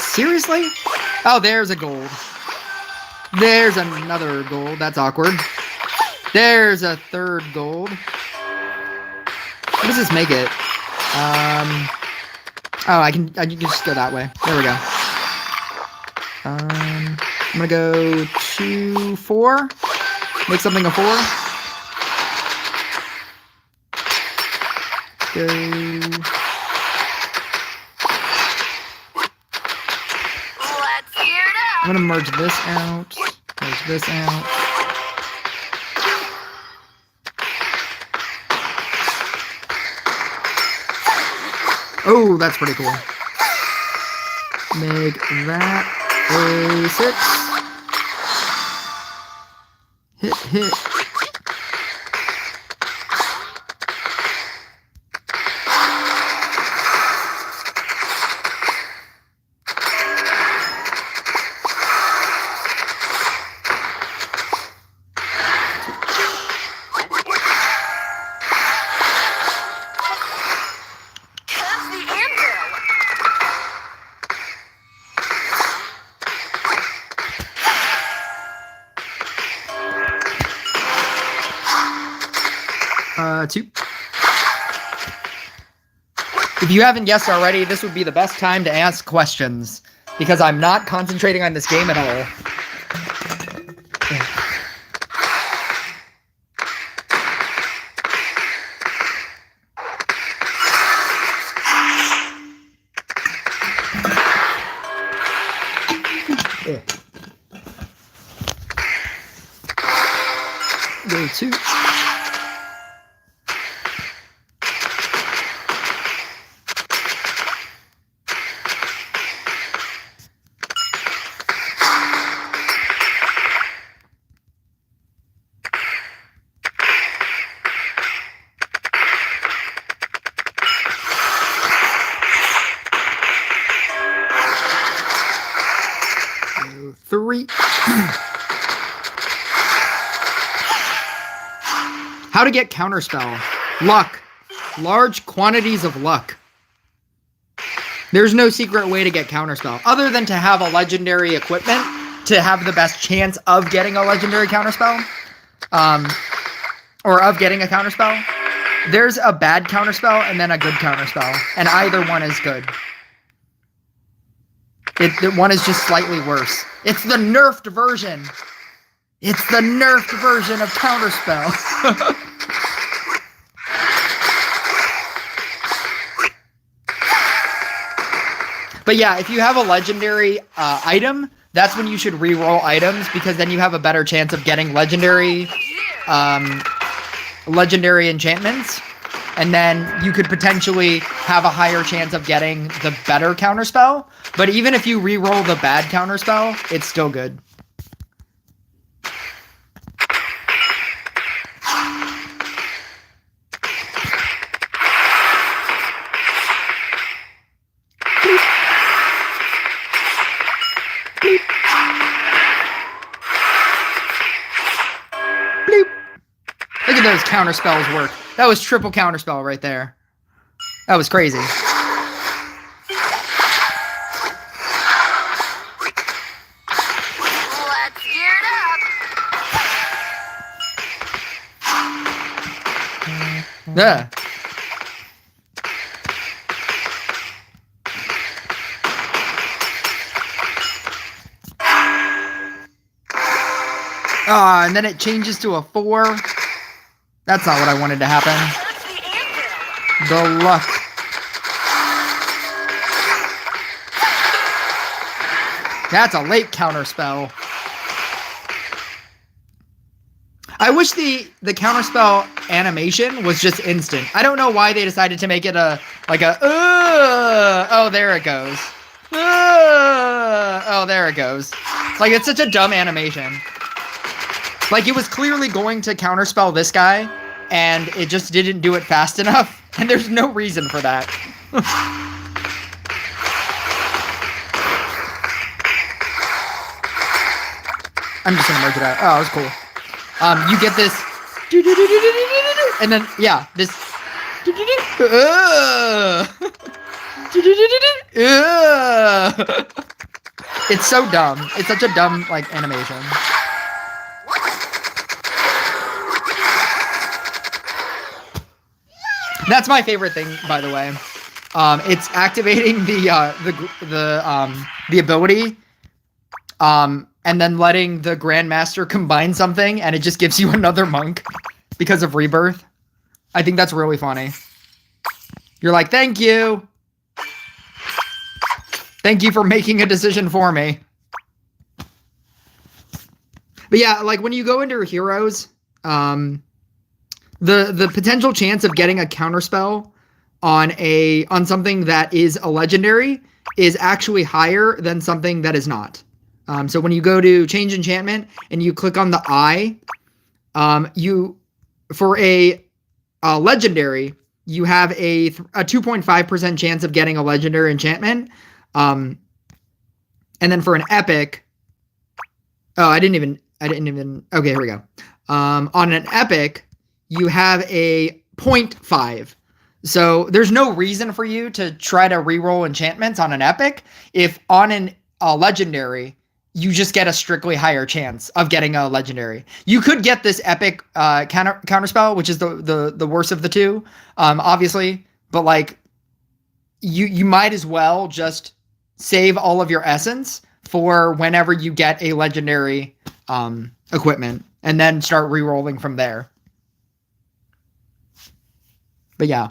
Speaker 1: Seriously? Oh, there's a gold. There's another gold. That's awkward. There's a third gold. What does this make it? Oh, I can just go that way. There we go. I'm gonna go 2, 4. Make something a 4. Go.
Speaker 2: Let's hear it out.
Speaker 1: I'm gonna merge this out. Merge this out. Oh, that's pretty cool. Make that a 6. Hit. Two. If you haven't guessed already, this would be the best time to ask questions because I'm not concentrating on this game at all. Go 2. How to get counterspell. Luck. Large quantities of luck. There's no secret way to get counterspell other than to have a legendary equipment to have the best chance of getting a legendary counterspell. Or of getting a counterspell. There's a bad counterspell and then a good counterspell. And either one is good. The one is just slightly worse. It's the nerfed version. It's the nerfed version of counterspell. But yeah, if you have a legendary item, that's when you should reroll items because then you have a better chance of getting legendary enchantments. and then you could potentially have a higher chance of getting the better counterspell. But even if you re-roll the bad counterspell, it's still good. Look at those counterspells work. That was triple counterspell right there. That was crazy.
Speaker 2: Let's gear it up.
Speaker 1: Yeah. And then it changes to a 4. That's not what I wanted to happen. The luck. That's a late counterspell. I wish the counterspell animation was just instant. I don't know why they decided to make it oh, there it goes. Oh, there it goes. Like, it's such a dumb animation. Like, it was clearly going to counterspell this guy, and it just didn't do it fast enough, and there's no reason for that. I'm just gonna merge it out. Oh, that was cool. You get this, and then, yeah, this. It's so dumb. It's such a dumb, like, animation. That's my favorite thing, by the way. It's activating the ability, and then letting the Grandmaster combine something, and it just gives you another monk because of rebirth. I think that's really funny. You're like, thank you. Thank you for making a decision for me. But yeah, like when you go into your heroes, the potential chance of getting a counterspell on something that is a legendary is actually higher than something that is not. So when you go to change enchantment and you click on the eye, for a legendary, you have a 2.5% chance of getting a legendary enchantment. And then for an epic, I didn't even, okay, here we go. On an epic, you have a 0.5. So there's no reason for you to try to reroll enchantments on an epic. If on a legendary, you just get a strictly higher chance of getting a legendary. You could get this epic counterspell, which is the worst of the two, obviously. But like, you might as well just save all of your essence for whenever you get a legendary equipment, and then start rerolling from there. But yeah.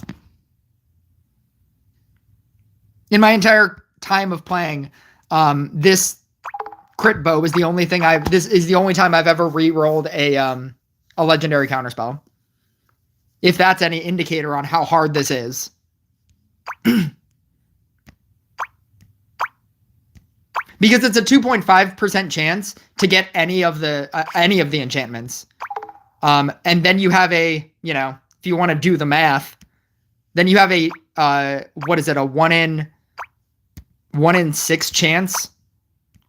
Speaker 1: In my entire time of playing, this crit bow is the only thing this is the only time I've ever re-rolled a legendary counterspell. If that's any indicator on how hard this is. Because it's a 2.5% chance to get any of the enchantments. And then you have a, if you want to do the math, then you have a what is it, a 1 in 6 chance?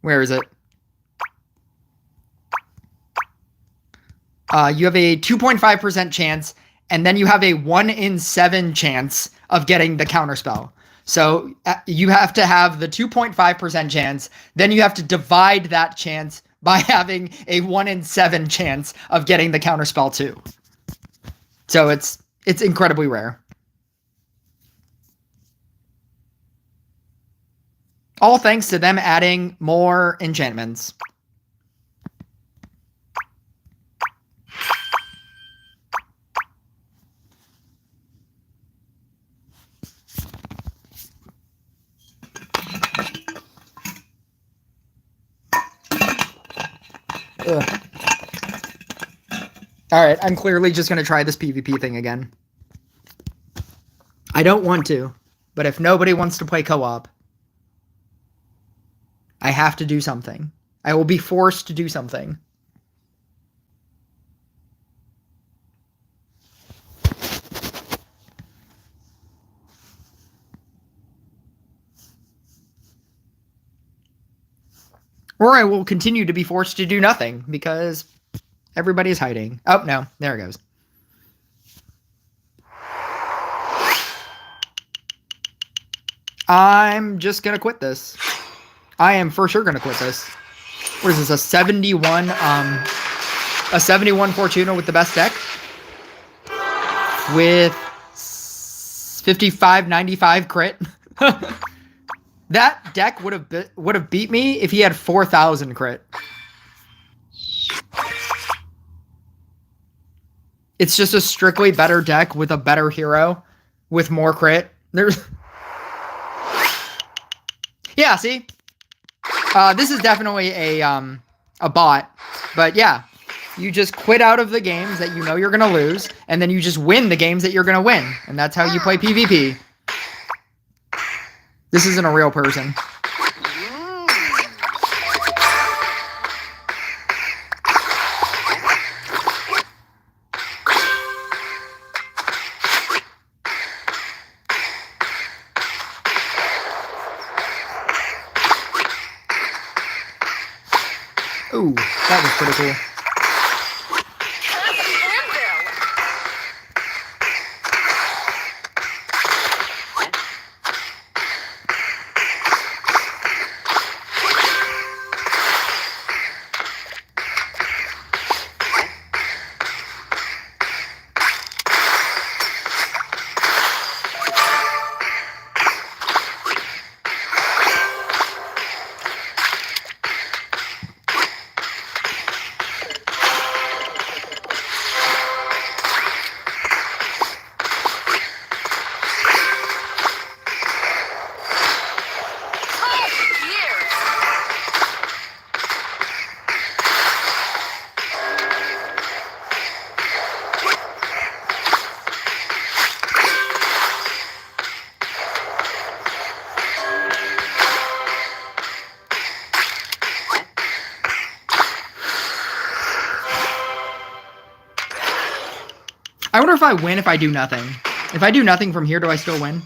Speaker 1: Where is it? You have a 2.5% chance, and then you have a 1 in 7 chance of getting the counterspell. So you have to have the 2.5% chance, then you have to divide that chance by having a 1 in 7 chance of getting the counterspell too. So it's incredibly rare. All thanks to them adding more enchantments. Ugh. All right, I'm clearly just going to try this PvP thing again. I don't want to, but if nobody wants to play co-op, I have to do something. I will be forced to do something. Or I will continue to be forced to do nothing because everybody's hiding. Oh, no. There it goes. I'm just going to quit this. I am for sure going to quit this. What is this? A 71 Fortuna with the best deck? With 55-95 crit. That deck would have beat me if he had 4,000 crit. It's just a strictly better deck with a better hero with more crit. There's yeah, see? This is definitely a bot. But yeah, you just quit out of the games that you know you're going to lose, and then you just win the games that you're going to win. And that's how you play PvP. This isn't a real person. Ooh, that was pretty cool. I wonder if I win if I do nothing. If I do nothing from here, do I still win?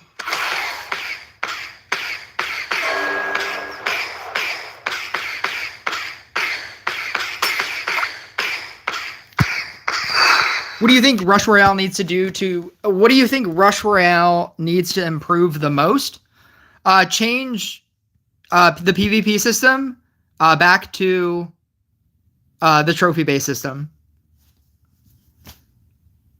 Speaker 1: What do you think Rush Royale needs to do to... What do you think Rush Royale needs to improve the most? Change the PvP system back to the trophy-based system.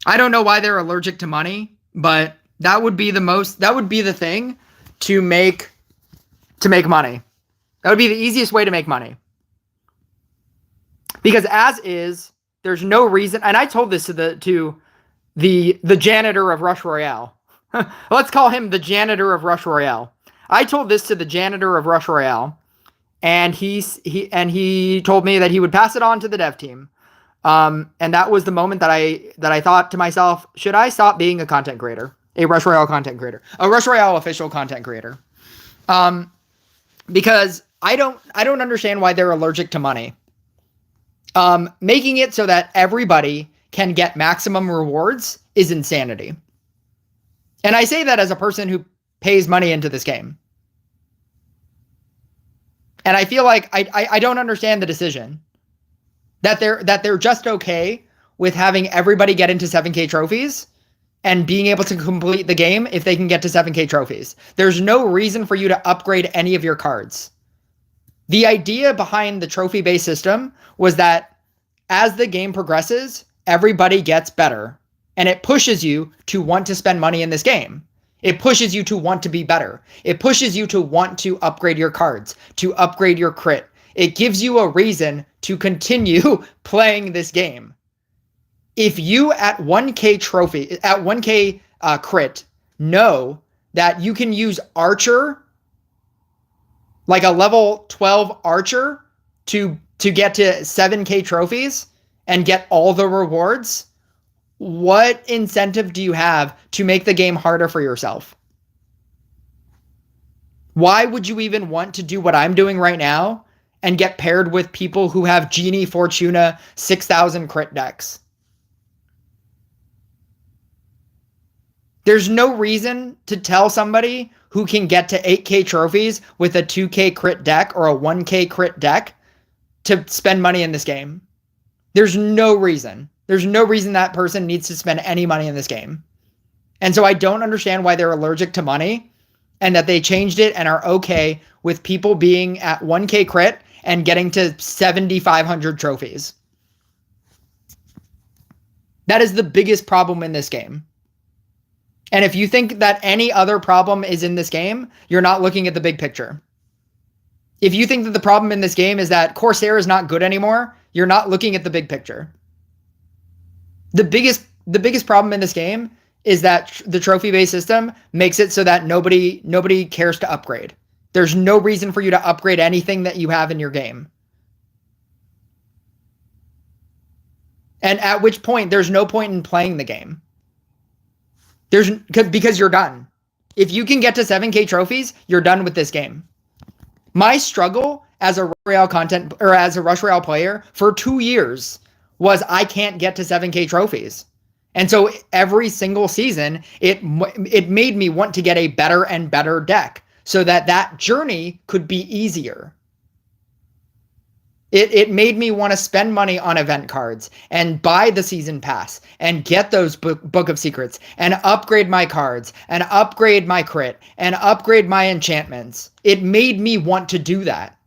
Speaker 1: I don't know why they're allergic to money, but that would be the thing to make money. That would be the easiest way to make money. Because as is, there's no reason, and I told this to the janitor of Rush Royale. Let's call him the janitor of Rush Royale. I told this to the janitor of Rush Royale, and he told me that he would pass it on to the dev team. And that was the moment that I thought to myself, should I stop being a content creator? A Rush Royale content creator. A Rush Royale official content creator. Because I don't understand why they're allergic to money. Making it so that everybody can get maximum rewards is insanity. And I say that as a person who pays money into this game. And I feel like I don't understand the decision. That they're just okay with having everybody get into 7K trophies and being able to complete the game if they can get to 7K trophies. There's no reason for you to upgrade any of your cards. The idea behind the trophy-based system was that as the game progresses, everybody gets better. And it pushes you to want to spend money in this game. It pushes you to want to be better. It pushes you to want to upgrade your cards, to upgrade your crit. It gives you a reason to continue playing this game. If you at 1K trophy, at 1K crit, know that you can use Archer, like a level 12 Archer, to get to 7K trophies and get all the rewards, what incentive do you have to make the game harder for yourself? Why would you even want to do what I'm doing right now and get paired with people who have Genie, Fortuna, 6,000 crit decks? There's no reason to tell somebody who can get to 8K trophies with a 2K crit deck or a 1K crit deck to spend money in this game. There's no reason. There's no reason that person needs to spend any money in this game. And so I don't understand why they're allergic to money and that they changed it and are okay with people being at 1K crit and getting to 7,500 trophies. That is the biggest problem in this game. And if you think that any other problem is in this game, you're not looking at the big picture. If you think that the problem in this game is that Corsair is not good anymore, you're not looking at the big picture. The biggest problem in this game is that the trophy-based system makes it so that nobody cares to upgrade. There's no reason for you to upgrade anything that you have in your game. And at which point, there's no point in playing the game. Because you're done. If you can get to 7K trophies, you're done with this game. My struggle as a Rush Royale player for 2 years was I can't get to 7K trophies. And so every single season, it made me want to get a better and better deck so that journey could be easier. It made me want to spend money on event cards and buy the season pass and get those book of secrets and upgrade my cards and upgrade my crit and upgrade my enchantments. It made me want to do that.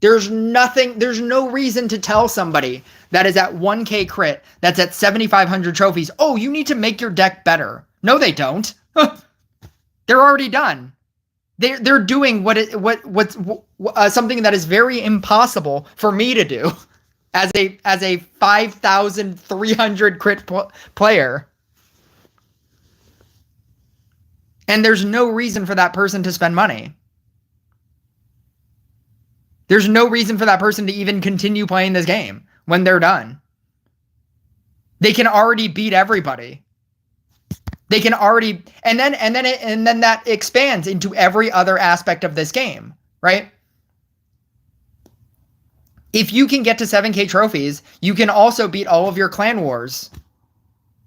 Speaker 1: There's no reason to tell somebody that is at 1K crit, that's at 7,500 trophies, oh, you need to make your deck better. No, they don't. They're already done. They're doing what's something that is very impossible for me to do as a 5,300 crit player. And there's no reason for that person to spend money. There's no reason for that person to even continue playing this game when they're done. They can already beat everybody. They can already, and then that expands into every other aspect of this game, right? If you can get to 7K trophies, you can also beat all of your clan wars.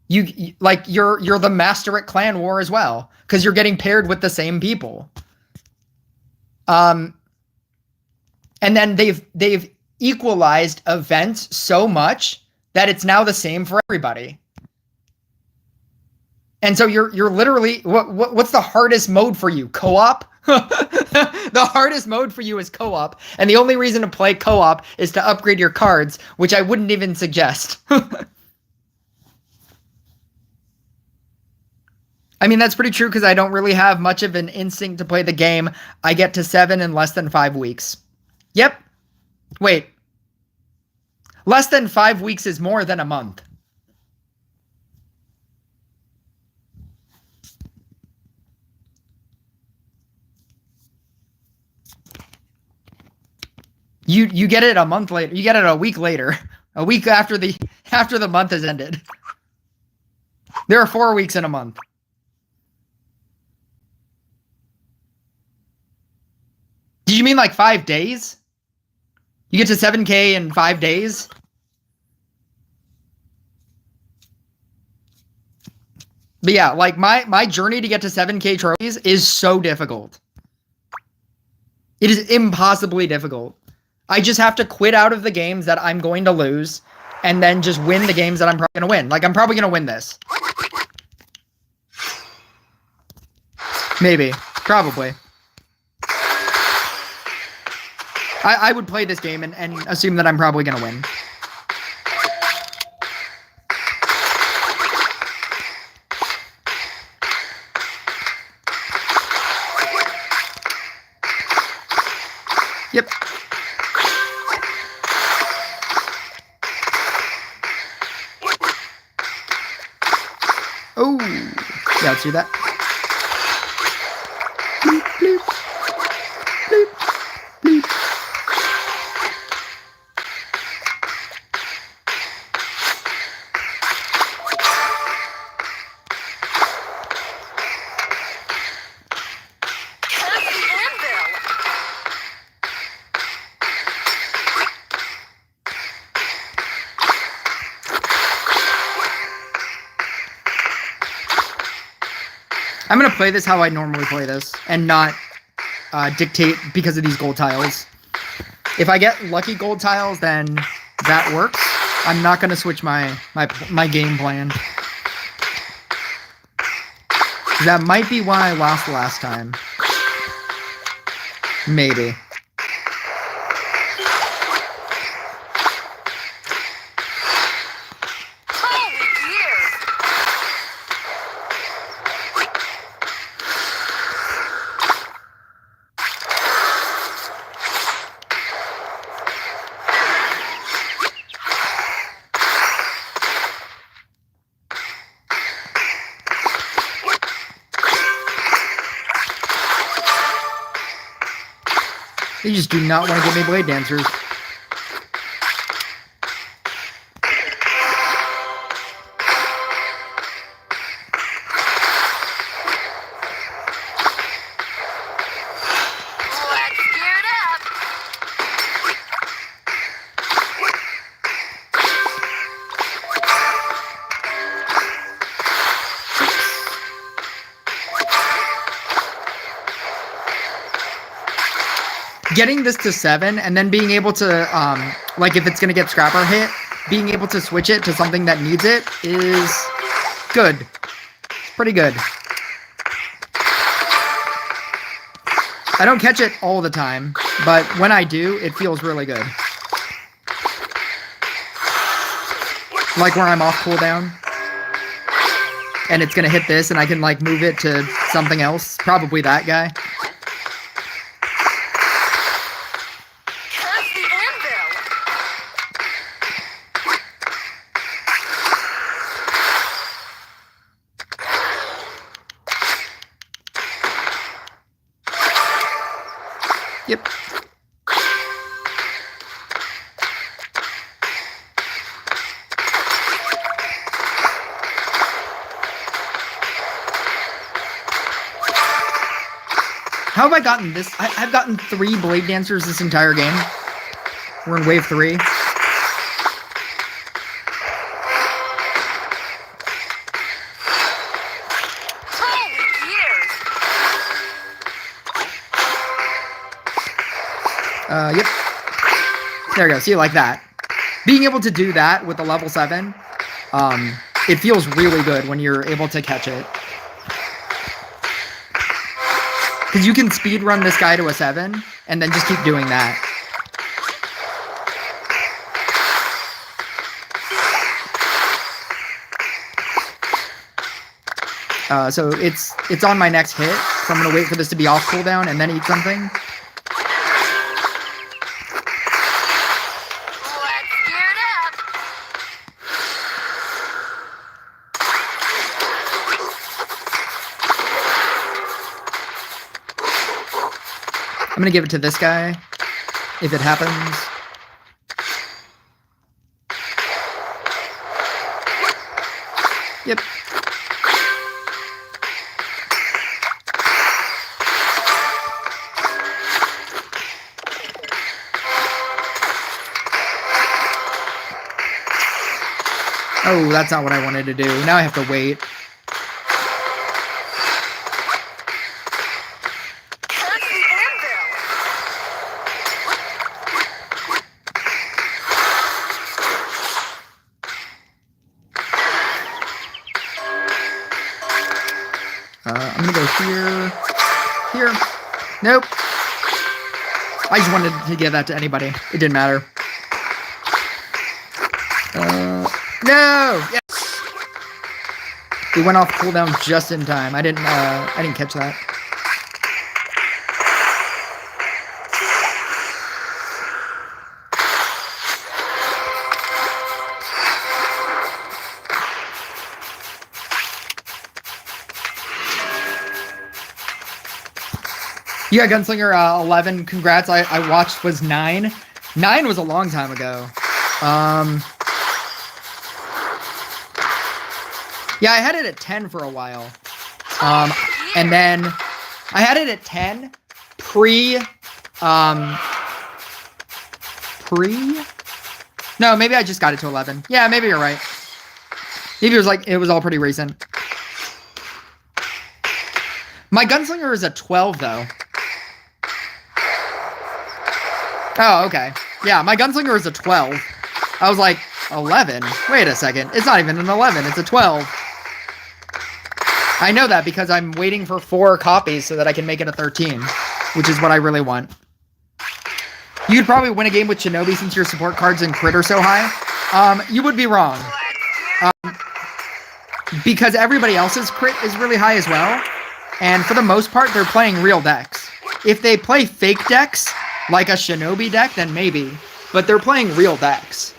Speaker 1: You're the master at clan war as well, because you're getting paired with the same people. And then they've equalized events so much that it's now the same for everybody. And so you're literally, what's the hardest mode for you? Co-op? The hardest mode for you is co-op. And the only reason to play co-op is to upgrade your cards, which I wouldn't even suggest. I mean, that's pretty true because I don't really have much of an instinct to play the game. I get to 7 in less than 5 weeks. Yep. Wait. Less than 5 weeks is more than a month. You get it a month later. You get it a week later. A week after the month has ended. There are 4 weeks in a month. Did you mean like 5 days? You get to 7K in 5 days? But yeah, like my journey to get to 7K trophies is so difficult. It is impossibly difficult. I just have to quit out of the games that I'm going to lose and then just win the games that I'm probably going to win. Like, I'm probably going to win this. Maybe. Probably. I would play this game and assume that I'm probably going to win. Yep. Oh, yeah, let's do that. Bloop, bloop. Bloop, bloop. I'm gonna play this how I normally play this, and not dictate because of these gold tiles. If I get lucky gold tiles, then that works. I'm not gonna switch my game plan. That might be why I lost last time. Maybe. They just do not want to give me blade dancers. Getting this to 7 and then being able to, like if it's going to get Scrapper hit, being able to switch it to something that needs it is good. It's pretty good. I don't catch it all the time, but when I do, it feels really good. Like where I'm off cooldown. And it's going to hit this and I can like move it to something else. Probably that guy. Yep. How have I gotten this? I've gotten 3 Blade Dancers this entire game. We're in wave 3. Yep. There we go. See, like that. Being able to do that with the level 7, it feels really good when you're able to catch it. Because you can speedrun this guy to a 7, and then just keep doing that. So it's on my next hit, so I'm going to wait for this to be off cooldown and then eat something. I'm gonna give it to this guy, if it happens. Yep. Oh, that's not what I wanted to do. Now I have to wait. I'm gonna go here. Here. Nope. I just wanted to give that to anybody. It didn't matter. No! Yes! We went off cooldown just in time. I didn't catch that. Yeah, Gunslinger 11, congrats. I watched was 9. 9 was a long time ago. Yeah, I had it at 10 for a while. And then I had it at 10 No, maybe I just got it to 11. Yeah, maybe you're right. Maybe it was all pretty recent. My gunslinger is a 12 though. Oh, okay. Yeah, my gunslinger is a 12. I was like, 11? Wait a second. It's not even an 11. It's a 12. I know that because I'm waiting for 4 copies so that I can make it a 13, which is what I really want. You could probably win a game with Shinobi since your support cards and crit are so high. You would be wrong. Because everybody else's crit is really high as well. And for the most part, they're playing real decks. If they play fake decks, like a Shinobi deck, then maybe. But they're playing real decks.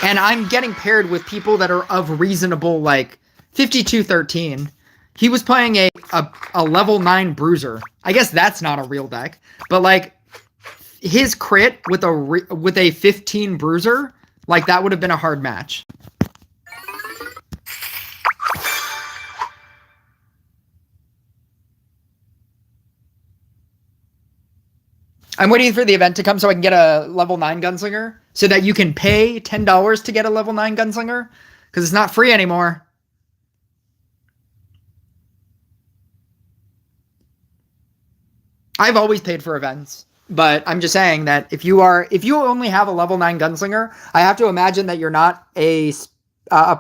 Speaker 1: And I'm getting paired with people that are of reasonable, like, 52-13. He was playing a level 9 Bruiser. I guess that's not a real deck. But, like, his crit with a 15 Bruiser, like, that would have been a hard match. I'm waiting for the event to come so I can get a level 9 gunslinger, so that you can pay $10 to get a level 9 gunslinger, because it's not free anymore. I've always paid for events, but I'm just saying that if you only have a level 9 gunslinger, I have to imagine that you're not a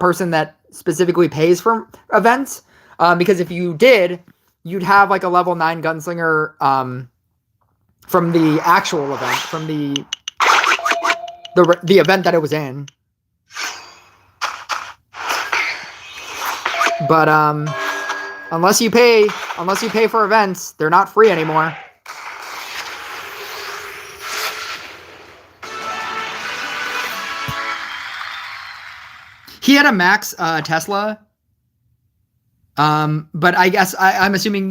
Speaker 1: person that specifically pays for events, because if you did, you'd have like a level 9 gunslinger from the actual event, from the event that it was in. But unless you pay for events, they're not free anymore. He had a max Tesla. But I guess I'm assuming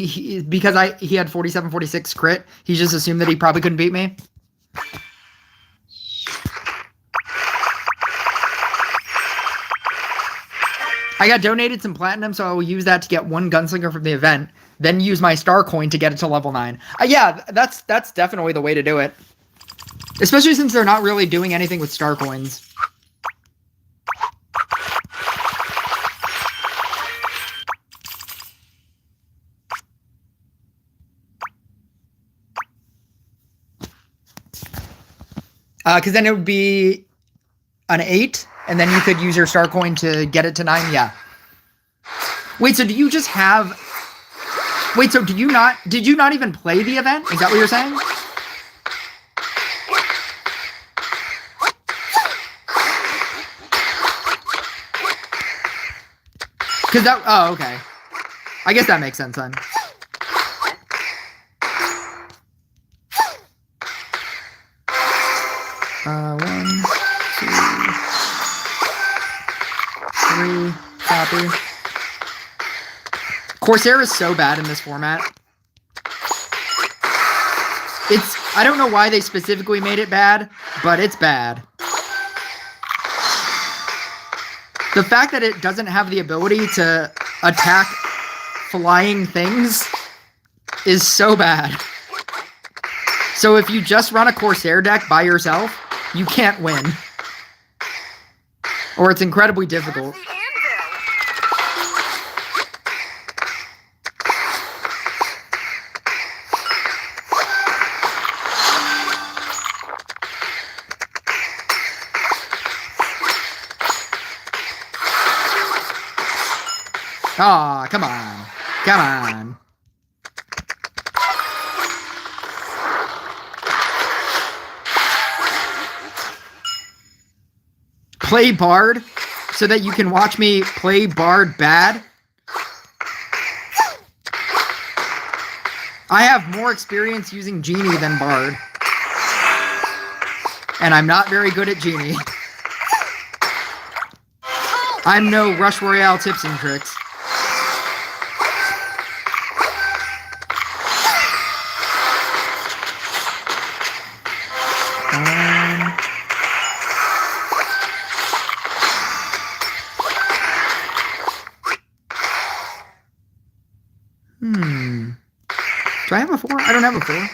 Speaker 1: because he had 47-46 crit, he just assumed that he probably couldn't beat me. I got donated some platinum, so I will use that to get 1 gunslinger from the event, then use my star coin to get it to level 9. Yeah, that's definitely the way to do it. Especially since they're not really doing anything with star coins. Because then it would be an 8, and then you could use your star coin to get it to 9. Yeah. Wait, so do you just have... Wait, so did you not even play the event? Is that what you're saying? Because that... Oh, okay. I guess that makes sense then. One, 2, 3, copy. Corsair is so bad in this format. I don't know why they specifically made it bad, but it's bad. The fact that it doesn't have the ability to attack flying things is so bad. So if you just run a Corsair deck by yourself, you can't win. Or it's incredibly difficult. Aw, come on. Come on. Play Bard so that you can watch me play Bard bad. I have more experience using Genie than Bard. And I'm not very good at Genie. I'm no Rush Royale tips and tricks. Do I have a 4? I don't have a 4.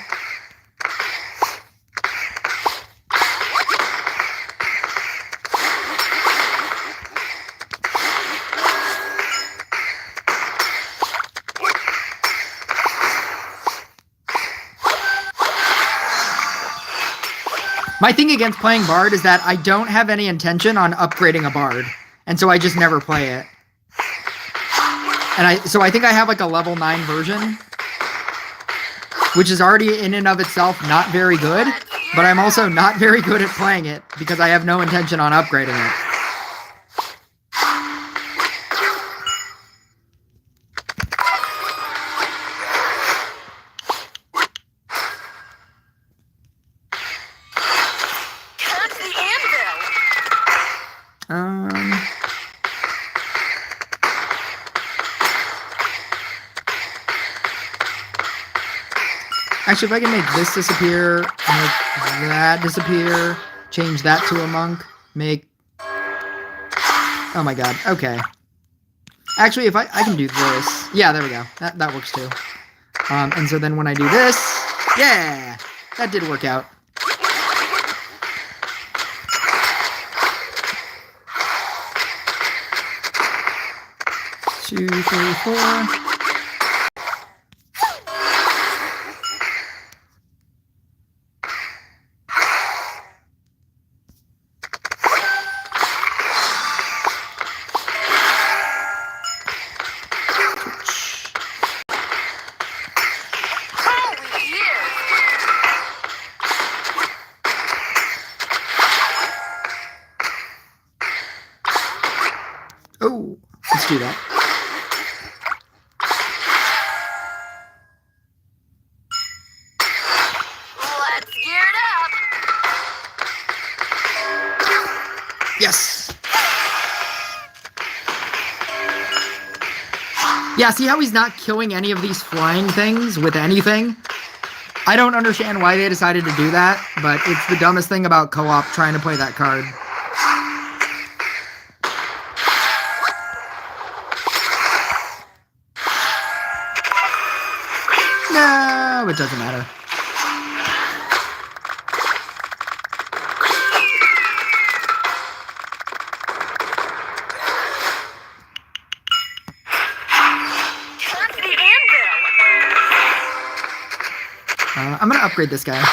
Speaker 1: My thing against playing Bard is that I don't have any intention on upgrading a Bard, and so I just never play it. And I think I have like a level 9 version, which is already in and of itself not very good, but I'm also not very good at playing it because I have no intention on upgrading it. Actually, if I can make this disappear, make that disappear, change that to a monk, make... Oh my god, okay. Actually, if I can do this... Yeah, there we go. That works too. And so then when I do this... Yeah! That did work out. Two, three, four... Oh, let's do that.
Speaker 2: Let's gear it up.
Speaker 1: Yes. Yeah, see how he's not killing any of these flying things with anything? I don't understand why they decided to do that, but it's the dumbest thing about co-op trying to play that card. No, it doesn't matter. I'm gonna upgrade this guy.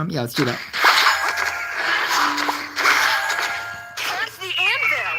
Speaker 1: Yeah, let's do that.
Speaker 2: That's the anvil.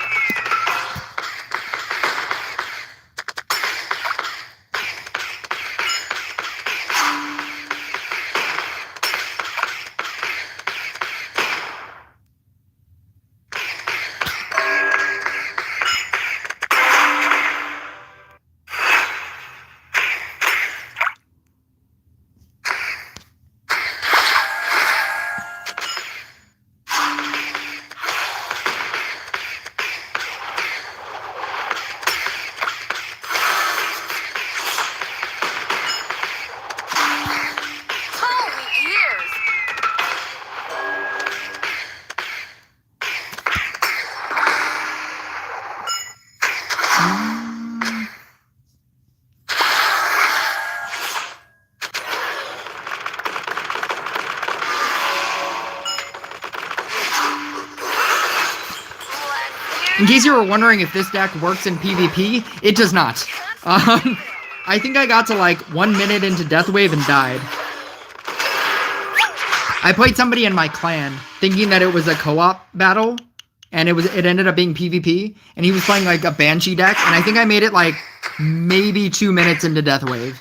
Speaker 1: In case you were wondering if this deck works in PvP, it does not. I think I got to like 1 minute into Deathwave and died. I played somebody in my clan thinking that it was a co-op battle, and it ended up being PvP, and he was playing like a Banshee deck, and I think I made it like maybe 2 minutes into Deathwave.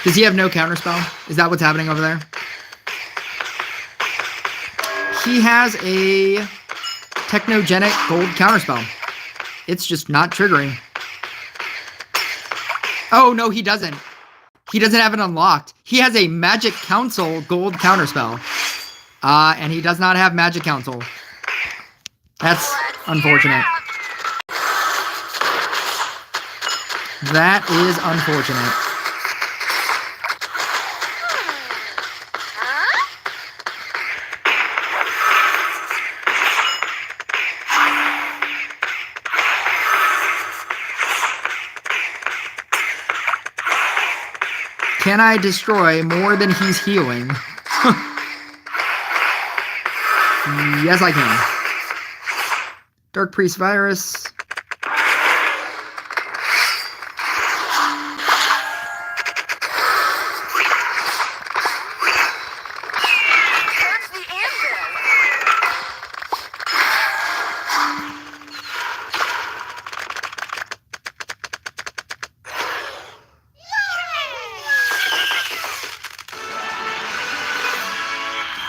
Speaker 1: Does he have no counterspell? Is that what's happening over there? He has a technogenic gold counterspell. It's just not triggering. Oh, no, he doesn't. He doesn't have it unlocked. He has a Magic Council gold counterspell. And he does not have Magic Council. That's unfortunate. That is unfortunate. Can I destroy more than he's healing? Yes, I can. Dark Priest Virus.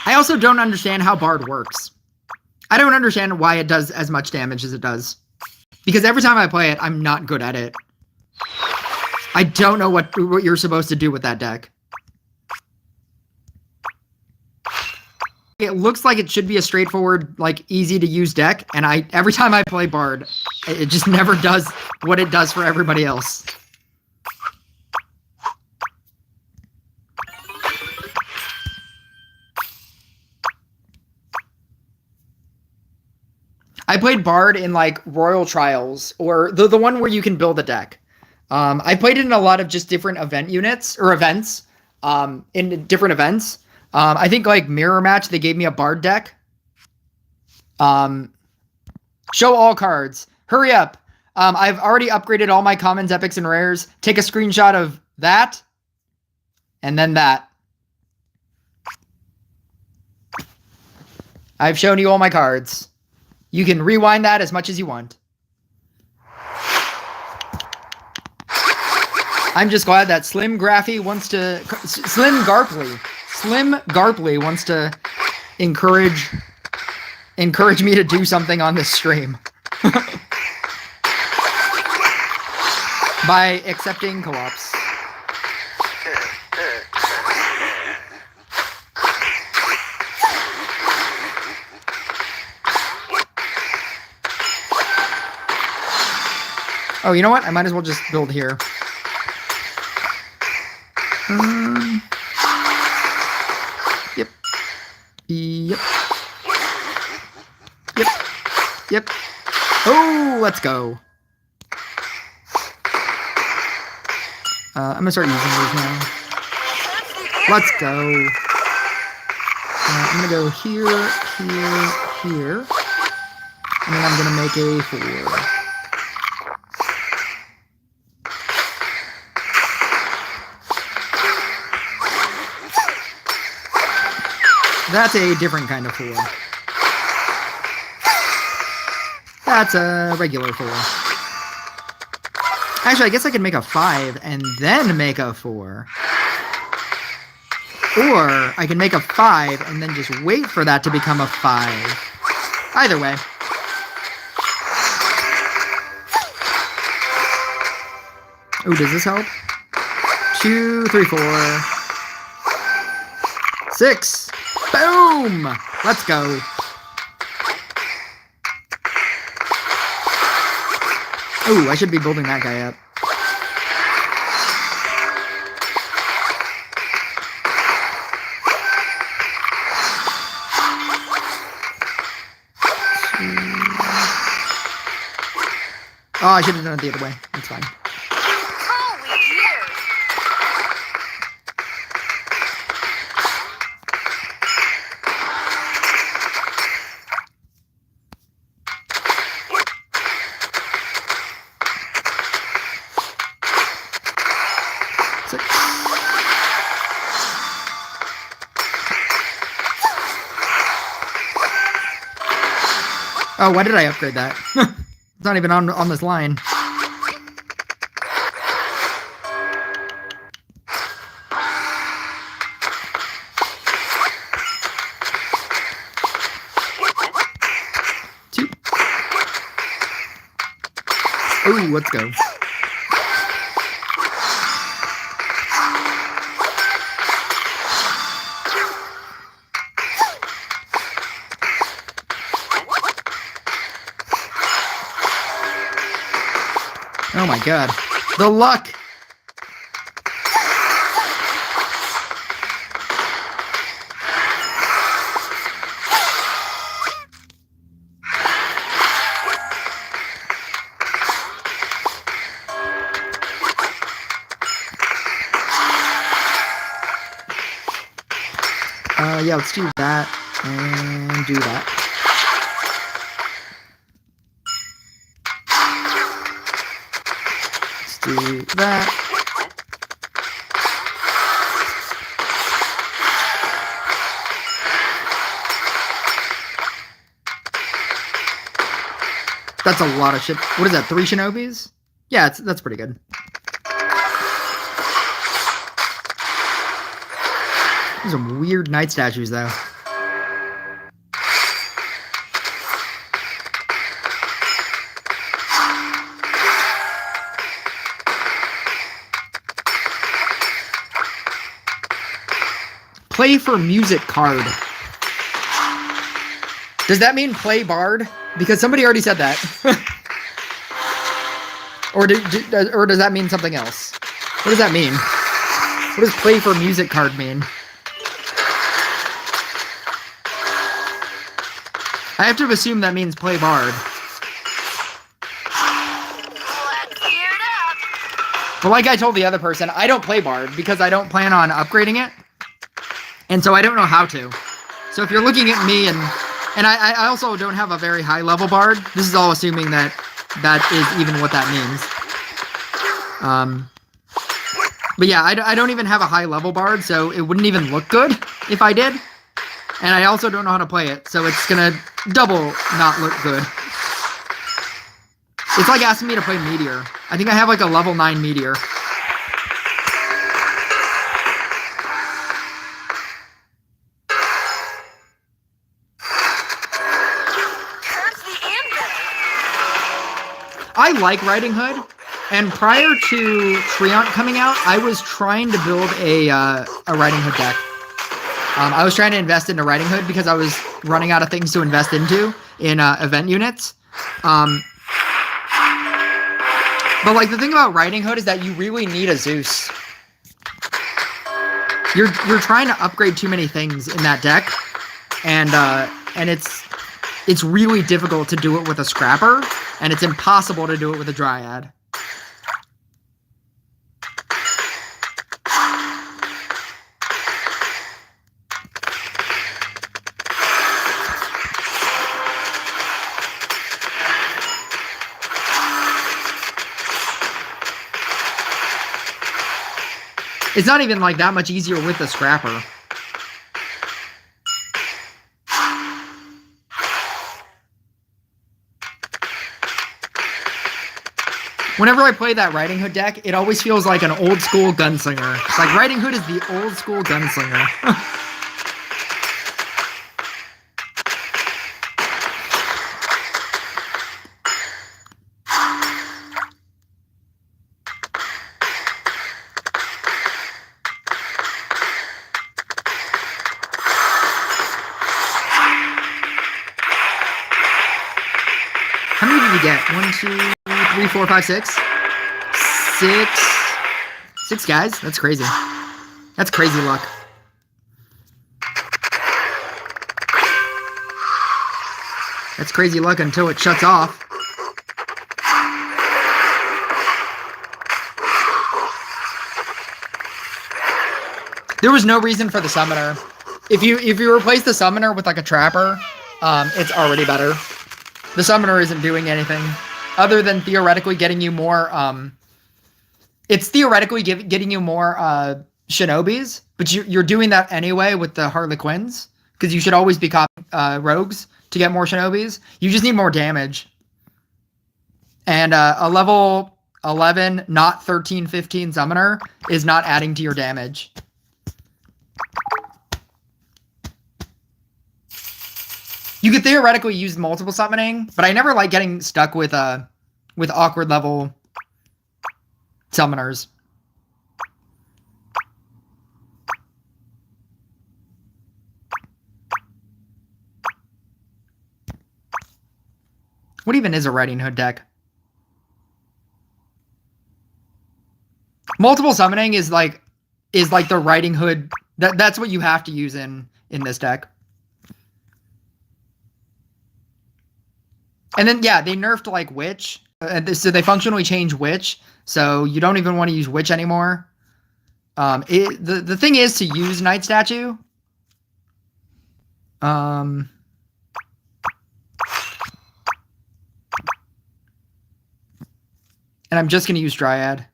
Speaker 1: I also don't understand how Bard works. I don't understand why it does as much damage as it does. Because every time I play it, I'm not good at it. I don't know what you're supposed to do with that deck. It looks like it should be a straightforward, like, easy to use deck, and every time I play Bard, it just never does what it does for everybody else. I played Bard in, like, Royal Trials, or the one where you can build a deck. I played it in a lot of just different event units, or events, in different events. I think, like, Mirror Match, they gave me a Bard deck. Show all cards. Hurry up. I've already upgraded all my commons, epics, and rares. Take a screenshot of that, and then that. I've shown you all my cards. You can rewind that as much as you want. I'm just glad that Slim Garpley wants to encourage me to do something on this stream. By accepting co-ops. Oh, you know what? I might as well just build here. Yep. Yep. Yep. Yep. Oh, let's go. I'm gonna start using these now. Let's go. I'm gonna go here, here, here. And then I'm gonna make a 4. That's a different kind of 4. That's a regular 4. Actually, I guess I could make a 5 and then make a 4. Or I can make a 5 and then just wait for that to become a 5. Either way. Oh, does this help? 2, 3, 4. 6. Boom! Let's go. Ooh, I should be building that guy up. Oh, I should have done it the other way. That's fine. Oh, why did I upgrade that? It's not even on this line. Ooh, let's go. Oh my god. The luck! Yeah, let's do that and do that. Let's do that. That's a lot of shit. What is that, 3 Shinobis? Yeah, that's pretty good. These are some weird knight statues, though. Play for music card. Does that mean play bard? Because somebody already said that. or does that mean something else? What does that mean? What does play for music card mean? I have to assume that means play bard.
Speaker 2: Let's gear it up.
Speaker 1: But like I told the other person, I don't play bard because I don't plan on upgrading it. And so I don't know how to. So if you're looking at me and I also don't have a very high level bard. This is all assuming that that is even what that means. But yeah, I don't even have a high level bard, so it wouldn't even look good if I did. And I also don't know how to play it, so it's gonna double not look good. It's like asking me to play Meteor. I think I have like a level 9 Meteor.
Speaker 2: That's the anvil.
Speaker 1: I like Riding Hood, and prior to Triant coming out, I was trying to build a Riding Hood deck. I was trying to invest into Riding Hood because I was running out of things to invest into in event units. But like the thing about Riding Hood is that you really need a Zeus. You're trying to upgrade too many things in that deck, and it's really difficult to do it with a Scrapper, and it's impossible to do it with a Dryad. It's not even like that much easier with the Scrapper. Whenever I play that Riding Hood deck, it always feels like an old school gunslinger. Like Riding Hood is the old school gunslinger. How many did we get? 1, 2, 3, 4, 5, 6? 6 guys? That's crazy. That's crazy luck. That's crazy luck until it shuts off. There was no reason for the summoner. If you replace the summoner with like a trapper, it's already better. The summoner isn't doing anything other than theoretically getting you more. It's theoretically getting you more shinobis, but you're doing that anyway with the Harlequins because you should always be rogues to get more shinobis. You just need more damage. And a level 11, not 13, 15 summoner is not adding to your damage. You could theoretically use multiple summoning, but I never like getting stuck with with awkward level summoners. What even is a Riding Hood deck? Multiple summoning is like the Riding Hood. That's what you have to use in this deck. And then yeah, they nerfed like Witch. So they functionally changed Witch. So you don't even want to use Witch anymore. The thing is to use Night Statue. And I'm just going to use Dryad.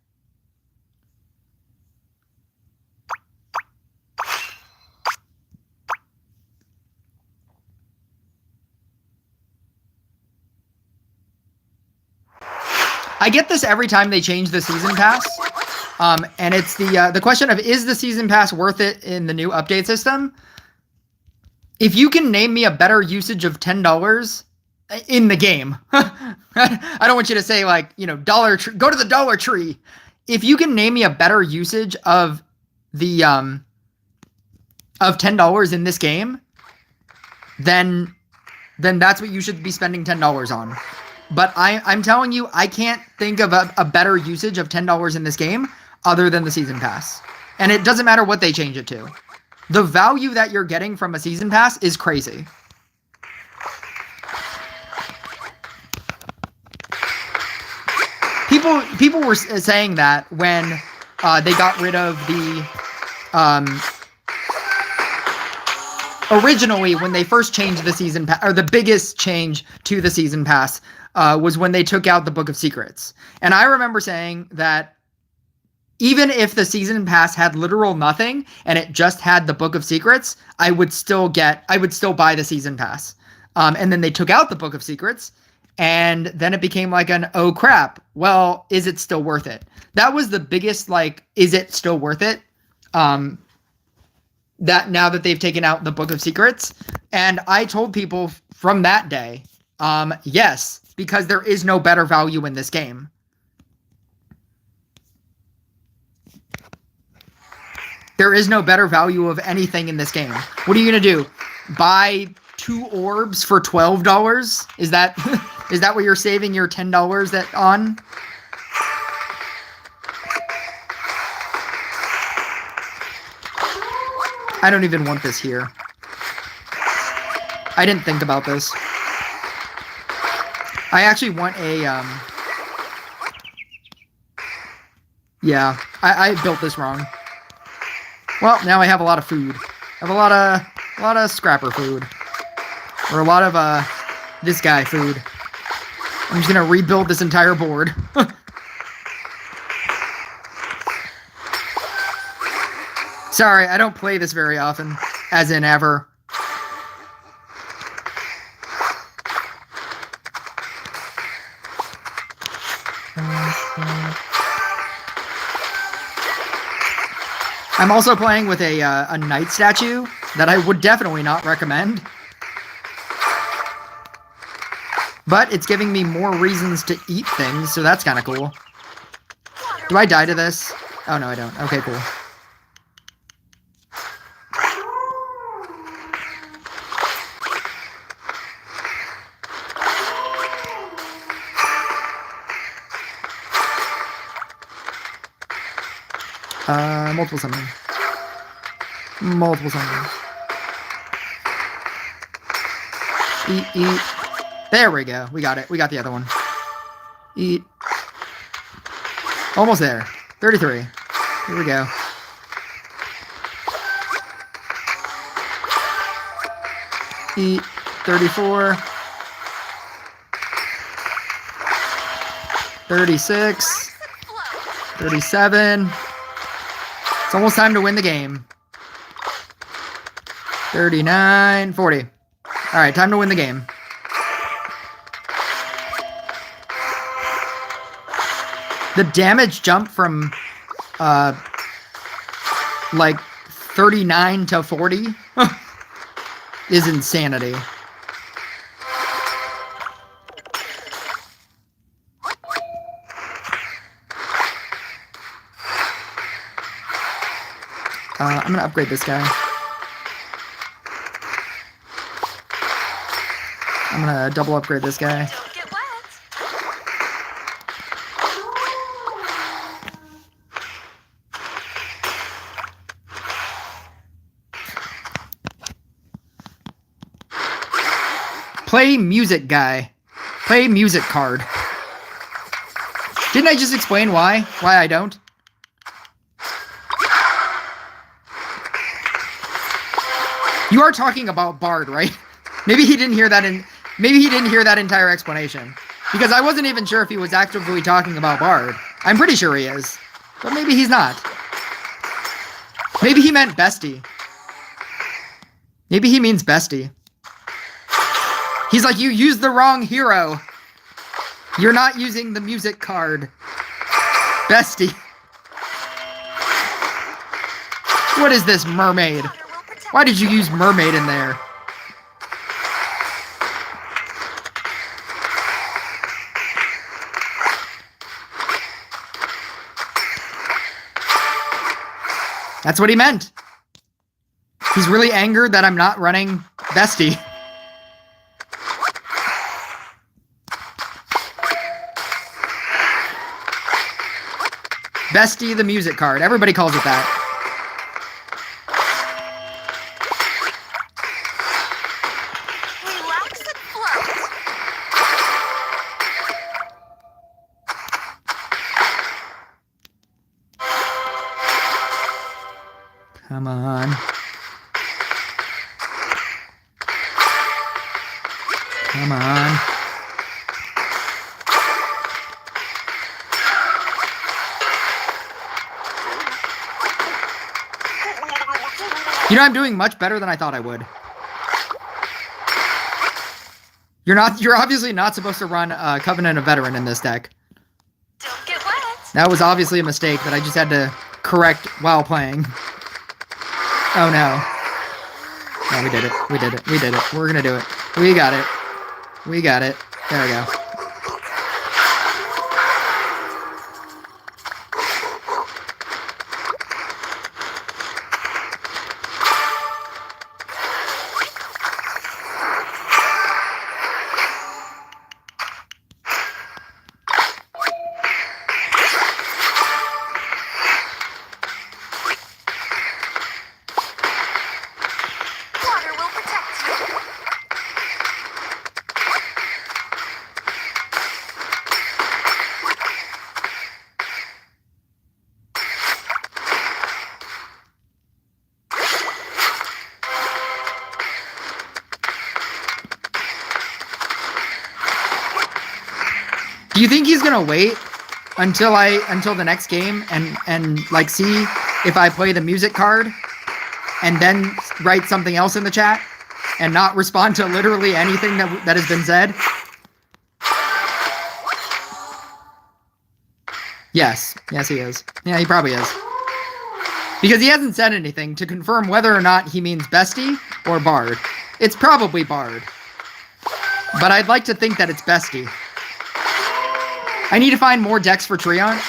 Speaker 1: I get this every time they change the season pass. And it's the question of, is the season pass worth it in the new update system? If you can name me a better usage of $10 in the game, I don't want you to say like, you know, go to the Dollar Tree. If you can name me a better usage of the of $10 in this game, then that's what you should be spending $10 on. But I'm telling you, I can't think of a better usage of $10 in this game other than the season pass. And it doesn't matter what they change it to. The value that you're getting from a season pass is crazy. People were saying that when they got rid of the originally when they first changed the season pass, or the biggest change to the season pass was when they took out the Book of Secrets. And I remember saying that even if the season pass had literal nothing and it just had the Book of Secrets, I would still buy the season pass. And then they took out the Book of Secrets, and then it became like an, oh crap, well, is it still worth it? That was the biggest, like, is it still worth it? That now that they've taken out the Book of Secrets. And I told people from that day, yes, because there is no better value in this game. There is no better value of anything in this game. What are you going to do? Buy 2 orbs for $12? Is that is that what you're saving your $10 that on? I don't even want this here. I didn't think about this. I actually want a yeah, I built this wrong. Well, now I have a lot of food. I have a lot of scrapper food. Or a lot of this guy food. I'm just gonna rebuild this entire board. Sorry, I don't play this very often. As in ever. I'm also playing with a Night Statue that I would definitely not recommend. But it's giving me more reasons to eat things, so that's kind of cool. Do I die to this? Oh, no, I don't. Okay, cool. Multiple summoning. Multiple summoning. Eat. There we go. We got it. We got the other one. Eat. Almost there. 33. Here we go. Eat. 34. 36. 37. It's almost time to win the game. 39. 40. Alright, time to win the game. The damage jump from like 39 to 40 is insanity. I'm gonna upgrade this guy. I'm gonna double upgrade this guy.
Speaker 2: Don't get wet.
Speaker 1: Play music guy. Play music card. Didn't I just explain why? Why I don't? You are talking about Bard, right? Maybe he didn't hear that maybe he didn't hear that entire explanation. Because I wasn't even sure if he was actively talking about Bard. I'm pretty sure he is. But maybe he's not. Maybe he meant bestie. Maybe he means bestie. He's like, you used the wrong hero. You're not using the music card. Bestie. What is this, mermaid? Why did you use mermaid in there? That's what he meant. He's really angered that I'm not running bestie. Bestie the music card. Everybody calls it that.
Speaker 2: Relax and float.
Speaker 1: Come on. Come on. You know, I'm doing much better than I thought I would. You're obviously not supposed to run Covenant of Veteran in this deck.
Speaker 2: Don't get wet.
Speaker 1: That was obviously a mistake that I just had to correct while playing. Oh no. No, we did it. We did it. We did it. We're gonna do it. We got it. We got it. There we go.
Speaker 2: Water will protect you.
Speaker 1: Do you think he's gonna wait until the next game and like see if I play the music card and then write something else in the chat and not respond to literally anything that has been said? Yes. Yes, he is. Yeah, he probably is. Because he hasn't said anything to confirm whether or not he means bestie or Bard. It's probably Bard. But I'd like to think that it's bestie. I need to find more decks for Triant.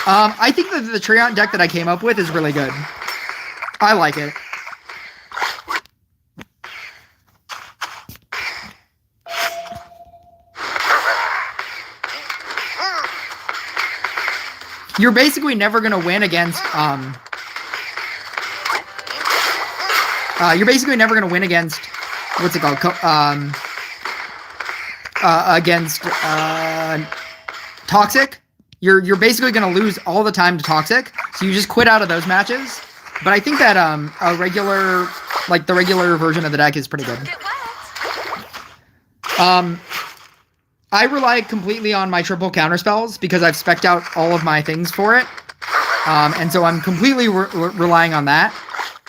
Speaker 1: I think that the Triant deck that I came up with is really good. I like it. You're basically never gonna win against you're basically never gonna win against what's it called? Against Toxic. You're basically gonna lose all the time to Toxic, so you just quit out of those matches. But I think that a regular, like the regular version of the deck is pretty good.
Speaker 2: Get wet.
Speaker 1: I rely completely on my triple counter spells because I've spec'd out all of my things for it, and so I'm completely relying on that.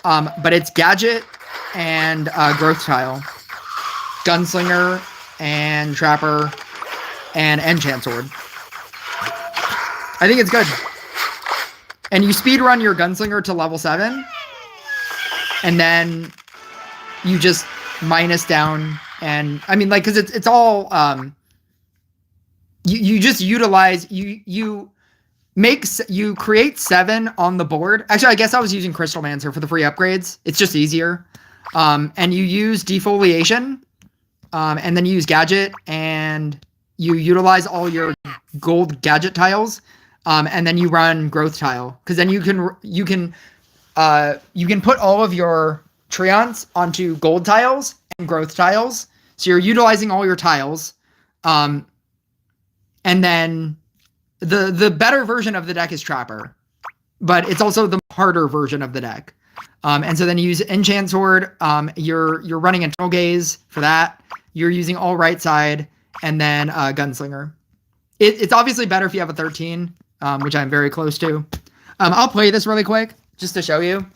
Speaker 1: But it's Gadget and Growth Tile, Gunslinger and Trapper, and Enchant Sword. I think it's good. And you speedrun your Gunslinger to level 7, and then you just minus down, and I mean, like, because it's all you just utilize you you create 7 on the board. Actually, I guess I was using Crystal Mancer for the free upgrades. It's just easier. And you use defoliation, and then you use gadget, and you utilize all your gold gadget tiles, and then you run growth tile, because then you can put all of your Triants onto gold tiles and growth tiles. So you're utilizing all your tiles, and then the better version of the deck is Trapper, but it's also the harder version of the deck. And so then you use Enchant Sword. You're running Internal Gaze for that. You're using all right side, and then Gunslinger. It's obviously better if you have a 13, which I'm very close to. I'll play this really quick just to show you.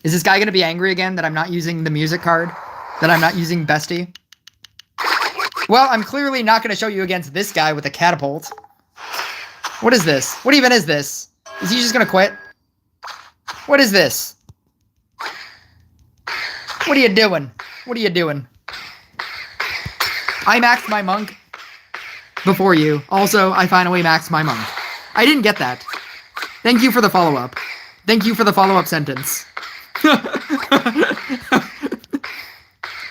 Speaker 1: Is this guy going to be angry again that I'm not using the music card? That I'm not using Bestie? Well, I'm clearly not going to show you against this guy with a catapult. What is this? What even is this? Is he just going to quit? What is this? What are you doing? What are you doing? I maxed my monk before you. Also, I finally maxed my monk. I didn't get that. Thank you for the follow-up. Thank you for the follow-up sentence.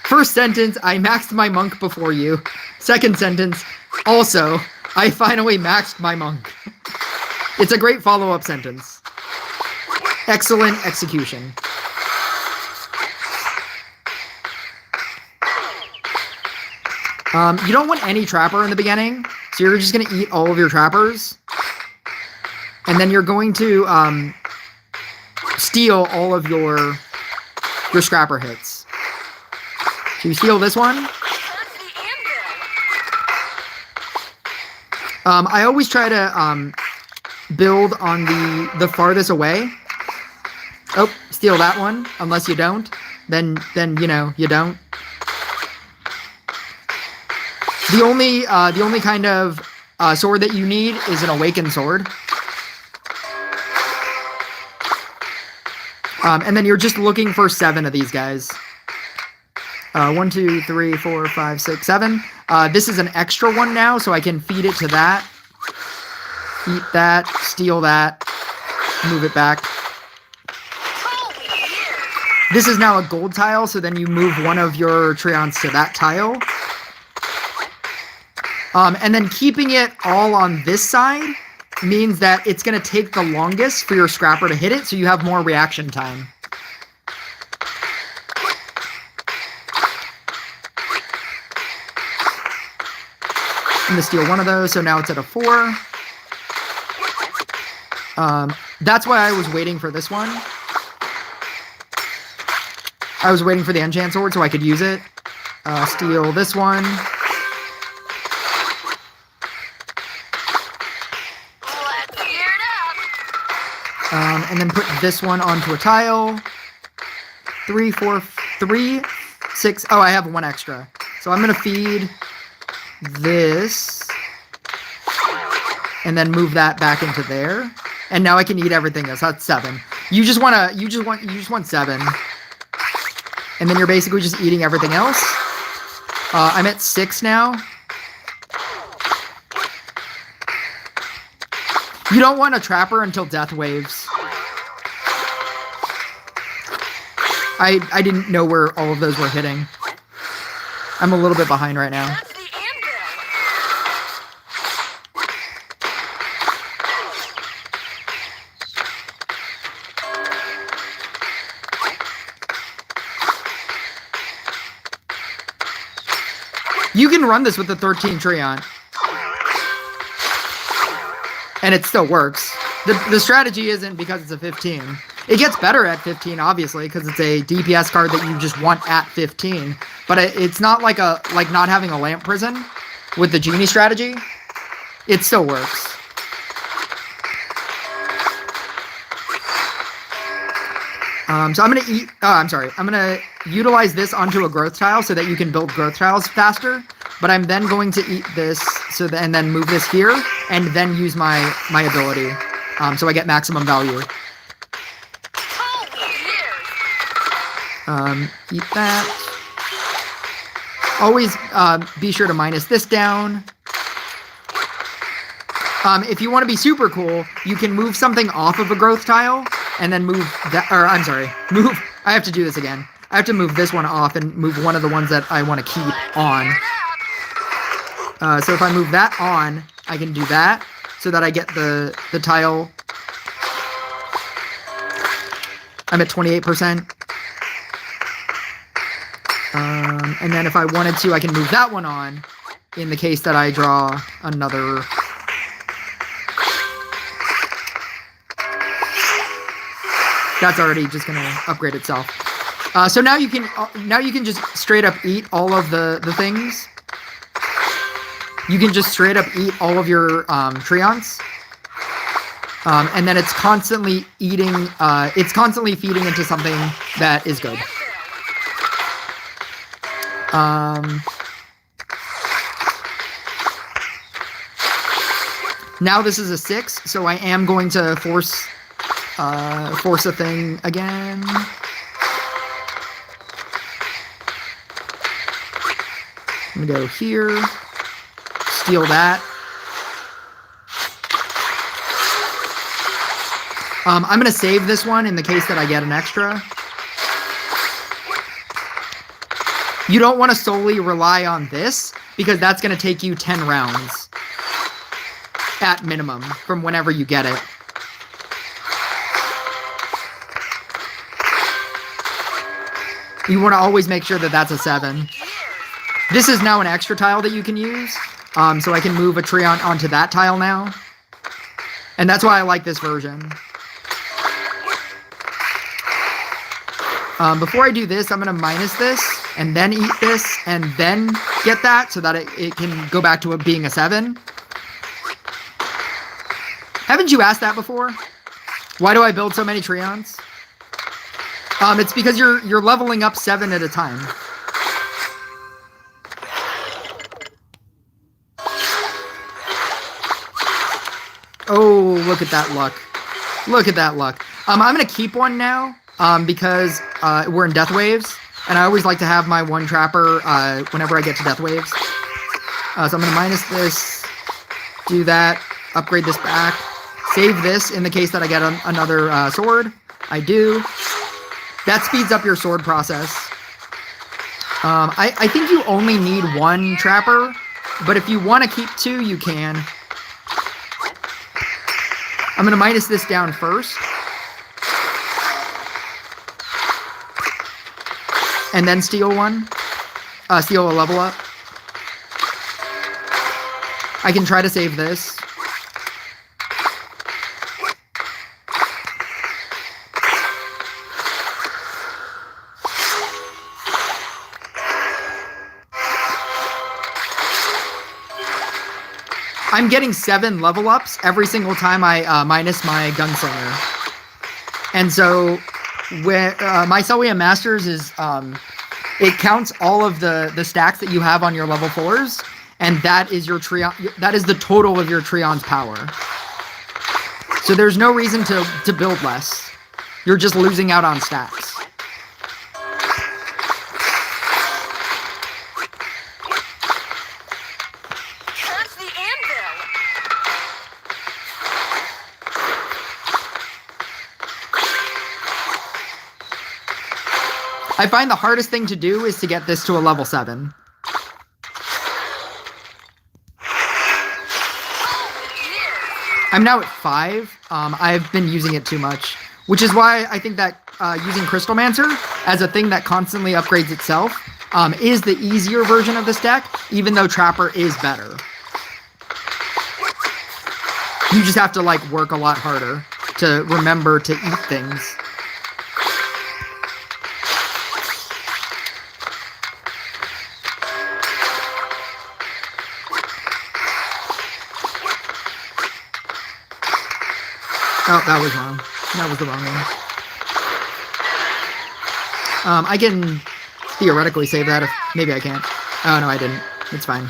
Speaker 1: First sentence, I maxed my monk before you. Second sentence, also, I finally maxed my monk. It's a great follow-up sentence. Excellent execution. You don't want any Trapper in the beginning, so you're just going to eat all of your Trappers. And then you're going to steal all of your Scrapper hits. So you steal this one. I always try to build on the farthest away. Oh, steal that one. Unless you don't, then you know you don't. The only kind of sword that you need is an awakened sword. And then you're just looking for 7 of these guys. 1, 2, 3, 4, 5, 6, 7. This is an extra one now, so I can feed it to that. Eat that, steal that, move it back. This is now a gold tile, so then you move one of your Triants to that tile. And then keeping it all on this side means that it's going to take the longest for your Scrapper to hit it, so you have more reaction time. I'm going to steal one of those, so now it's at a 4. That's why I was waiting for this one. I was waiting for the Enchant Sword so I could use it. Steal this one. And then put this one onto a tile. 3, 4, 3, 6. Oh, I have one extra. So I'm going to feed this. And then move that back into there. And now I can eat everything else. That's 7. You just want 7. And then you're basically just eating everything else. I'm at 6 now. You don't want a Trapper until Death Waves. I didn't know where all of those were hitting. I'm a little bit behind right now. You can run this with the 13 Triant. And it still works. The strategy isn't because it's a 15. It gets better at 15, obviously, because it's a DPS card that you just want at 15. But it's not like not having a Lamp Prison with the Genie strategy. It still works. So I'm going to eat... Oh, I'm sorry. I'm going to utilize this onto a growth tile so that you can build growth tiles faster. But I'm then going to eat this and then move this here and then use my ability. So I get maximum value. Eat that. Always be sure to minus this down. If you want to be super cool, you can move something off of a growth tile and then move that, or I'm sorry, I have to do this again. I have to move this one off and move one of the ones that I want to keep on. So if I move that on, I can do that so that I get the tile. I'm at 28%. And then if I wanted to, I can move that one on in the case that I draw another. That's already just going to upgrade itself. So now you can just straight up eat all of the things. You can just straight up eat all of your Triants. And then it's constantly eating, it's constantly feeding into something that is good. Now this is a 6, so I am going to force a thing again. I'm gonna go here, steal that. I'm gonna save this one in the case that I get an extra. You don't want to solely rely on this because that's gonna take you 10 rounds at minimum from whenever you get it. You want to always make sure that that's a 7. This is now an extra tile that you can use. So I can move a Triant onto that tile now. And that's why I like this version. Before I do this, I'm going to minus this, and then eat this, and then get that, so that it can go back to it being a 7. Haven't you asked that before? Why do I build so many Triants? It's because you're leveling up 7 at a time. Oh, look at that luck. Look at that luck. I'm going to keep one now because we're in Death Waves. And I always like to have my one Trapper whenever I get to Death Waves. So I'm going to minus this, do that, upgrade this back, save this in the case that I get another sword. I do. That speeds up your sword process. I think you only need one Trapper, but if you want to keep 2, you can. I'm going to minus this down first. And then steal one. Steal a level up. I can try to save this. I'm getting 7 level ups every single time I minus my Gunslinger. And so when my Selwyn Masters is it counts all of the stacks that you have on your level 4s, and that is your Triant, that is the total of your Triant's power. So there's no reason to build less. You're just losing out on stacks. I find the hardest thing to do is to get this to a level 7. I'm now at 5. I've been using it too much, which is why I think that using Crystalmancer as a thing that constantly upgrades itself is the easier version of this deck, even though Trapper is better. You just have to like work a lot harder to remember to eat things. Oh, that was wrong. That was the wrong one. I can theoretically save that if... Maybe I can't. Oh, no, I didn't. It's fine.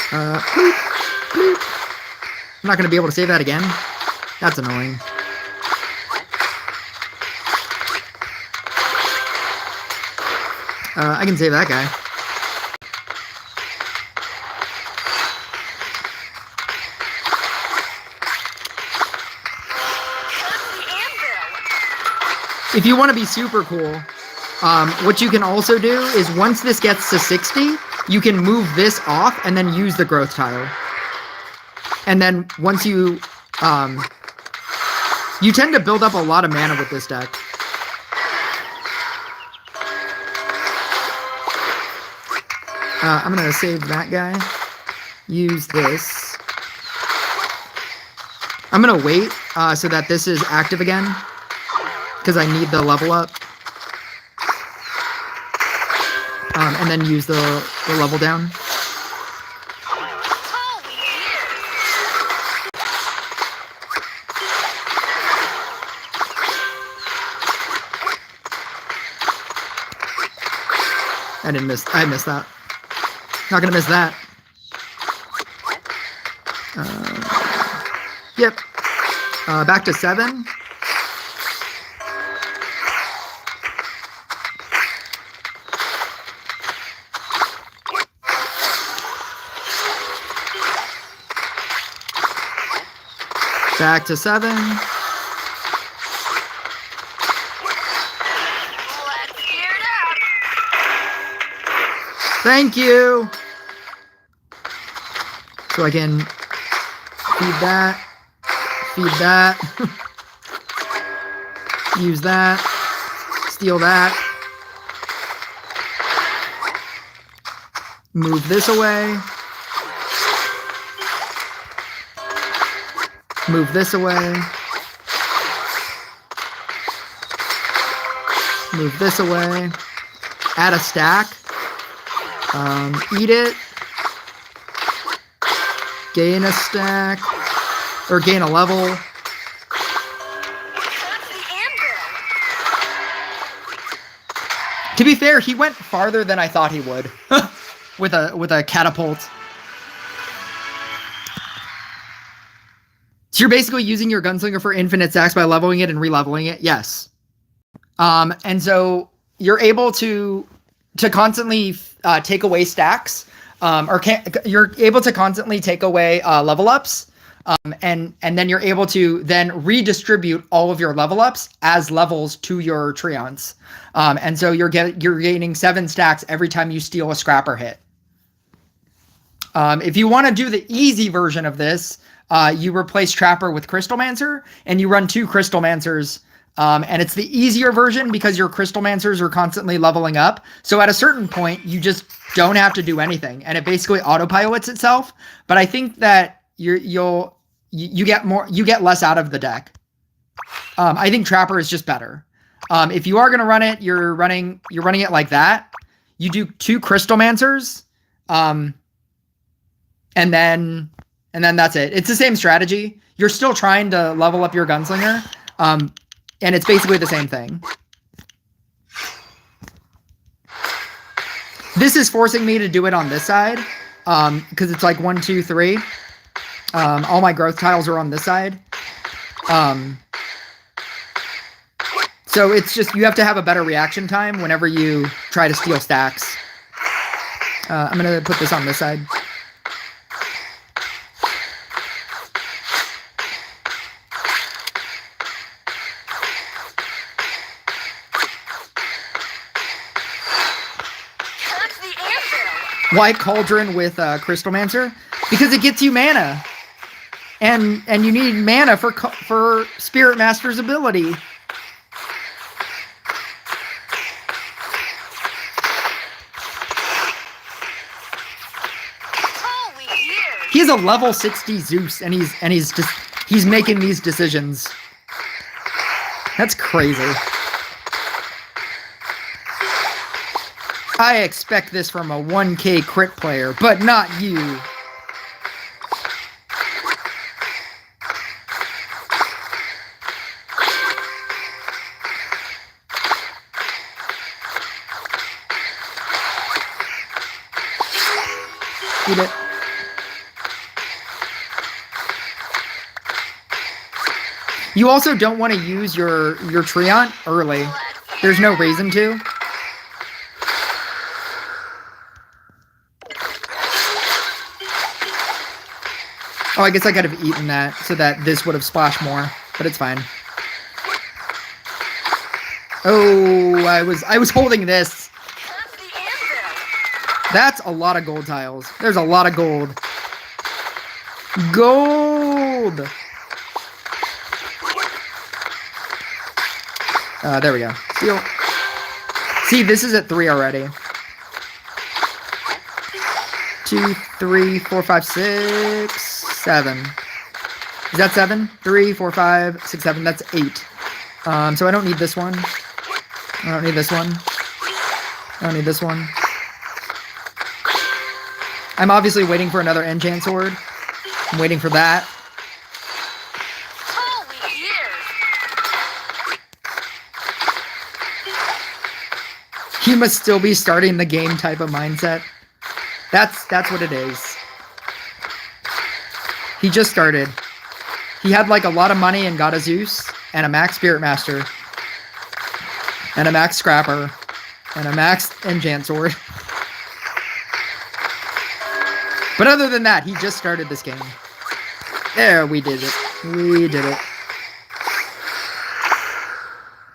Speaker 1: Bloop, bloop. I'm not going to be able to save that again. That's annoying. I can save that guy. If you want to be super cool, what you can also do is once this gets to 60, you can move this off and then use the growth tile. And then once you tend to build up a lot of mana with this deck. I'm going to save that guy. Use this. I'm going to wait so that this is active again. Because I need the level up. And then use the level down. I missed that. Not gonna miss that. Yep. Back to 7. Back to 7.
Speaker 2: Let's gear it up.
Speaker 1: Thank you. So I can feed that. Feed that. Use that. Steal that. Move this away. Move this away. Move this away. Add a stack. Eat it. Gain a stack. Or gain a level. To be fair, he went farther than I thought he would. with a catapult. So you're basically using your gunslinger for infinite stacks by leveling it and re-leveling it? Yes. And so you're able to constantly take away stacks, you're able to constantly take away level ups, and then you're able to then redistribute all of your level ups as levels to your Triants. And so you're gaining 7 stacks every time you steal a scrapper hit. If you want to do the easy version of this, you replace Trapper with Crystalmancer, and you run 2 Crystalmancers, and it's the easier version because your Crystalmancers are constantly leveling up. So at a certain point, you just don't have to do anything, and it basically autopilots itself. But I think that you get less out of the deck. I think Trapper is just better. If you are going to run it, you're running it like that. You do 2 Crystalmancers, and then that's it. It's the same strategy. You're still trying to level up your gunslinger, and it's basically the same thing. This is forcing me to do it on this side, because it's like 1, 2, 3. All my growth tiles are on this side. So it's just, you have to have a better reaction time whenever you try to steal stacks. I'm going to put this on this side. Why Cauldron with Crystalmancer? Because it gets you mana, and you need mana for Spirit Master's ability. He has a level 60 Zeus, and he's making these decisions. That's crazy. I expect this from a 1K crit player, but not you. Eat it. You also don't want to use your Triant early. There's no reason to. Oh, I guess I could have eaten that so that this would have splashed more, but it's fine. Oh, I was holding this. That's a lot of gold tiles. There's a lot of gold. Gold! There we go. Steel. See, this is at 3 already. 2, 3, 4, 5, 6, 7. Is that 7? 3, 4, 5, 6, 7. That's 8. So I don't need this one. I don't need this one. I don't need this one. I'm obviously waiting for another enchant sword. I'm waiting for that. He must still be starting the game type of mindset. That's what it is. He just started. He had like a lot of money and got a Zeus and a max Spirit Master and a max Scrapper and a max enchant sword. But other than that, he just started this game. There, we did it. We did it.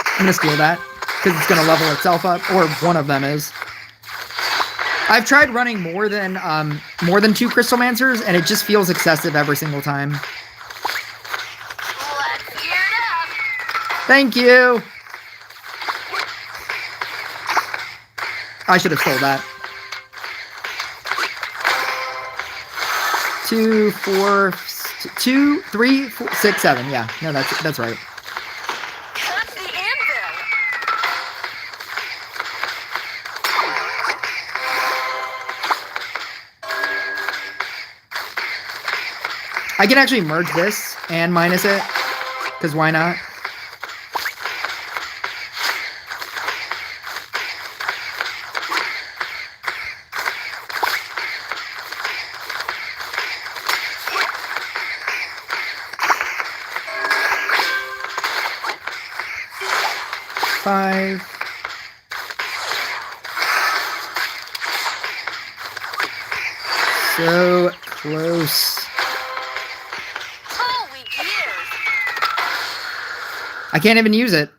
Speaker 1: I'm gonna steal that because it's gonna level itself up, or one of them is. I've tried running more than 2 Crystal Mancers, and it just feels excessive every single time. Thank you. I should have stole that. 2, 4, 2, 3, 4, 6, 7. Yeah, no, that's right. I can actually merge this and minus it, because why not? Five. So close. I can't even use it.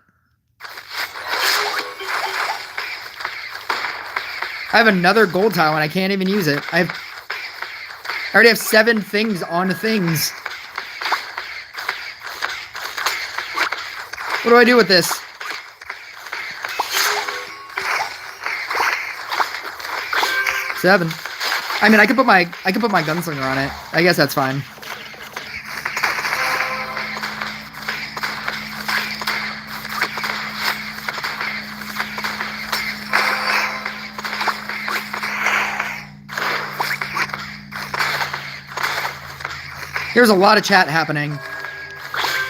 Speaker 1: I have another gold tile and I can't even use it. I already have 7 things on things. What do I do with this? Seven. I mean, I could put my gunslinger on it. I guess that's fine. There's a lot of chat happening,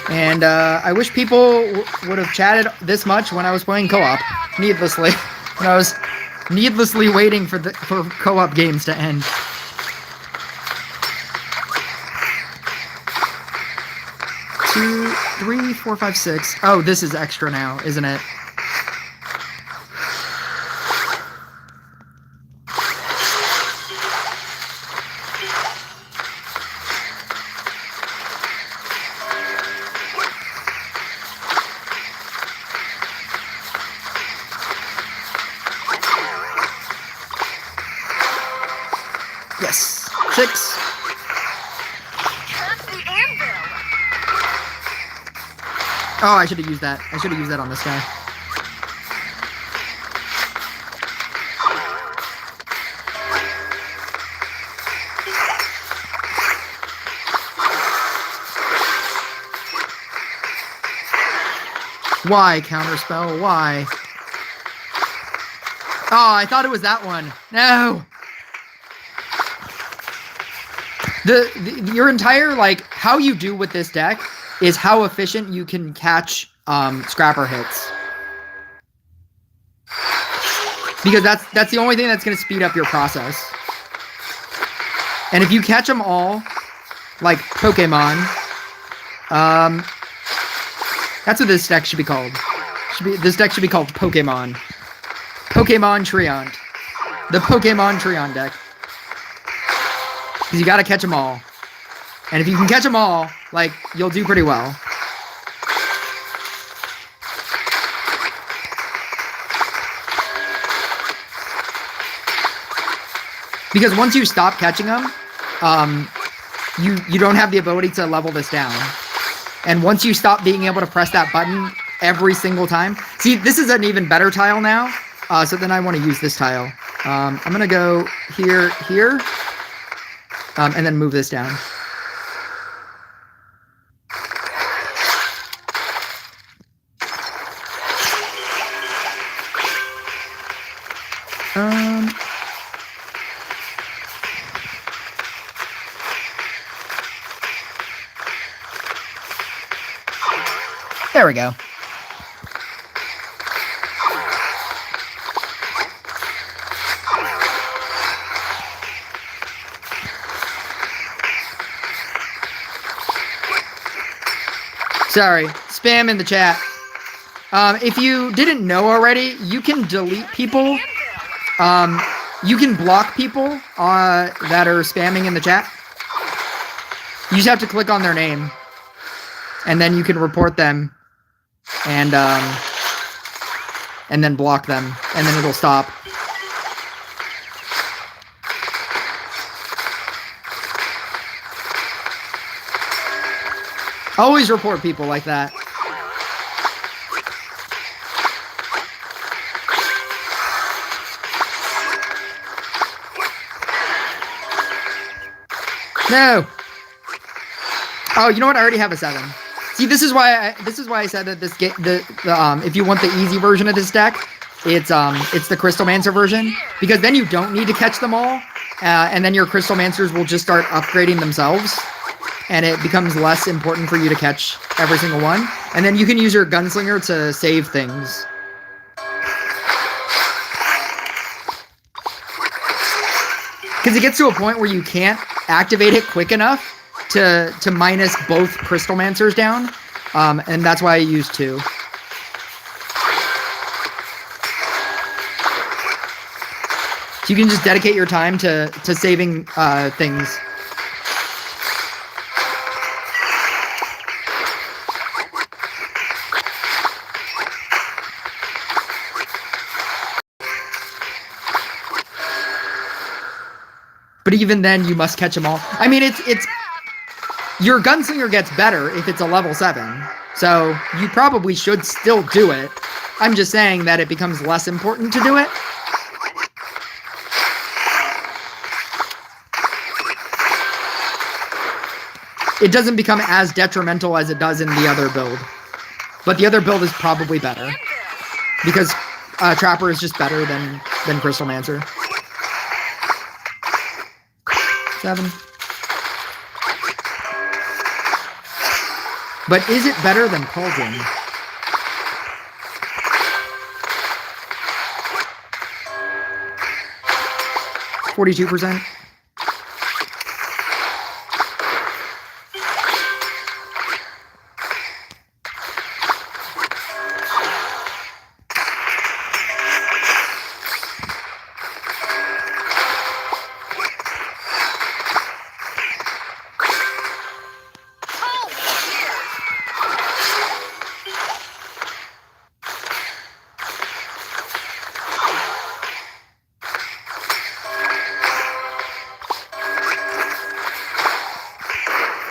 Speaker 1: and I wish people would have chatted this much when I was playing co-op, needlessly. When I was needlessly waiting for co-op games to end. Two, 3, 4, 5, 6. Oh, this is extra now, isn't it? Yes. 6. Oh, I should have used that. I should have used that on this guy. Why, counterspell? Why? Oh, I thought it was that one. No! Your entire, like, how you do with this deck is how efficient you can catch scrapper hits. Because that's the only thing that's going to speed up your process. And if you catch them all, like Pokemon, That's what this deck should be called. This deck should be called Pokemon. Pokemon Triant. The Pokemon Triant deck. Because you gotta catch them all. And if you can catch them all, like, you'll do pretty well. Because once you stop catching them, you don't have the ability to level this down. And once you stop being able to press that button every single time... See, this is an even better tile now. So then I want to use this tile. I'm going to go here, and then move this down. There we go. Sorry, spam in the chat. If you didn't know already, you can delete people. You can block people that are spamming in the chat. You just have to click on their name, and then you can report them, and then block them, and then it'll stop. Always report people like that. No. Oh, you know what? I already have a 7. See, this is why I said that this if you want the easy version of this deck, it's the Crystalmancer version, because then you don't need to catch them all, and then your Crystalmancers will just start upgrading themselves, and it becomes less important for you to catch every single one, and then you can use your Gunslinger to save things. Because it gets to a point where you can't activate it quick enough to minus both Crystalmancers down, and that's why I use 2. So you can just dedicate your time to saving things. But even then, you must catch them all. I mean, it's your Gunslinger gets better if it's a level 7. So you probably should still do it. I'm just saying that it becomes less important to do it. It doesn't become as detrimental as it does in the other build. But the other build is probably better. Because Trapper is just better than Crystalmancer. 7. But is it better than Cauldron? %.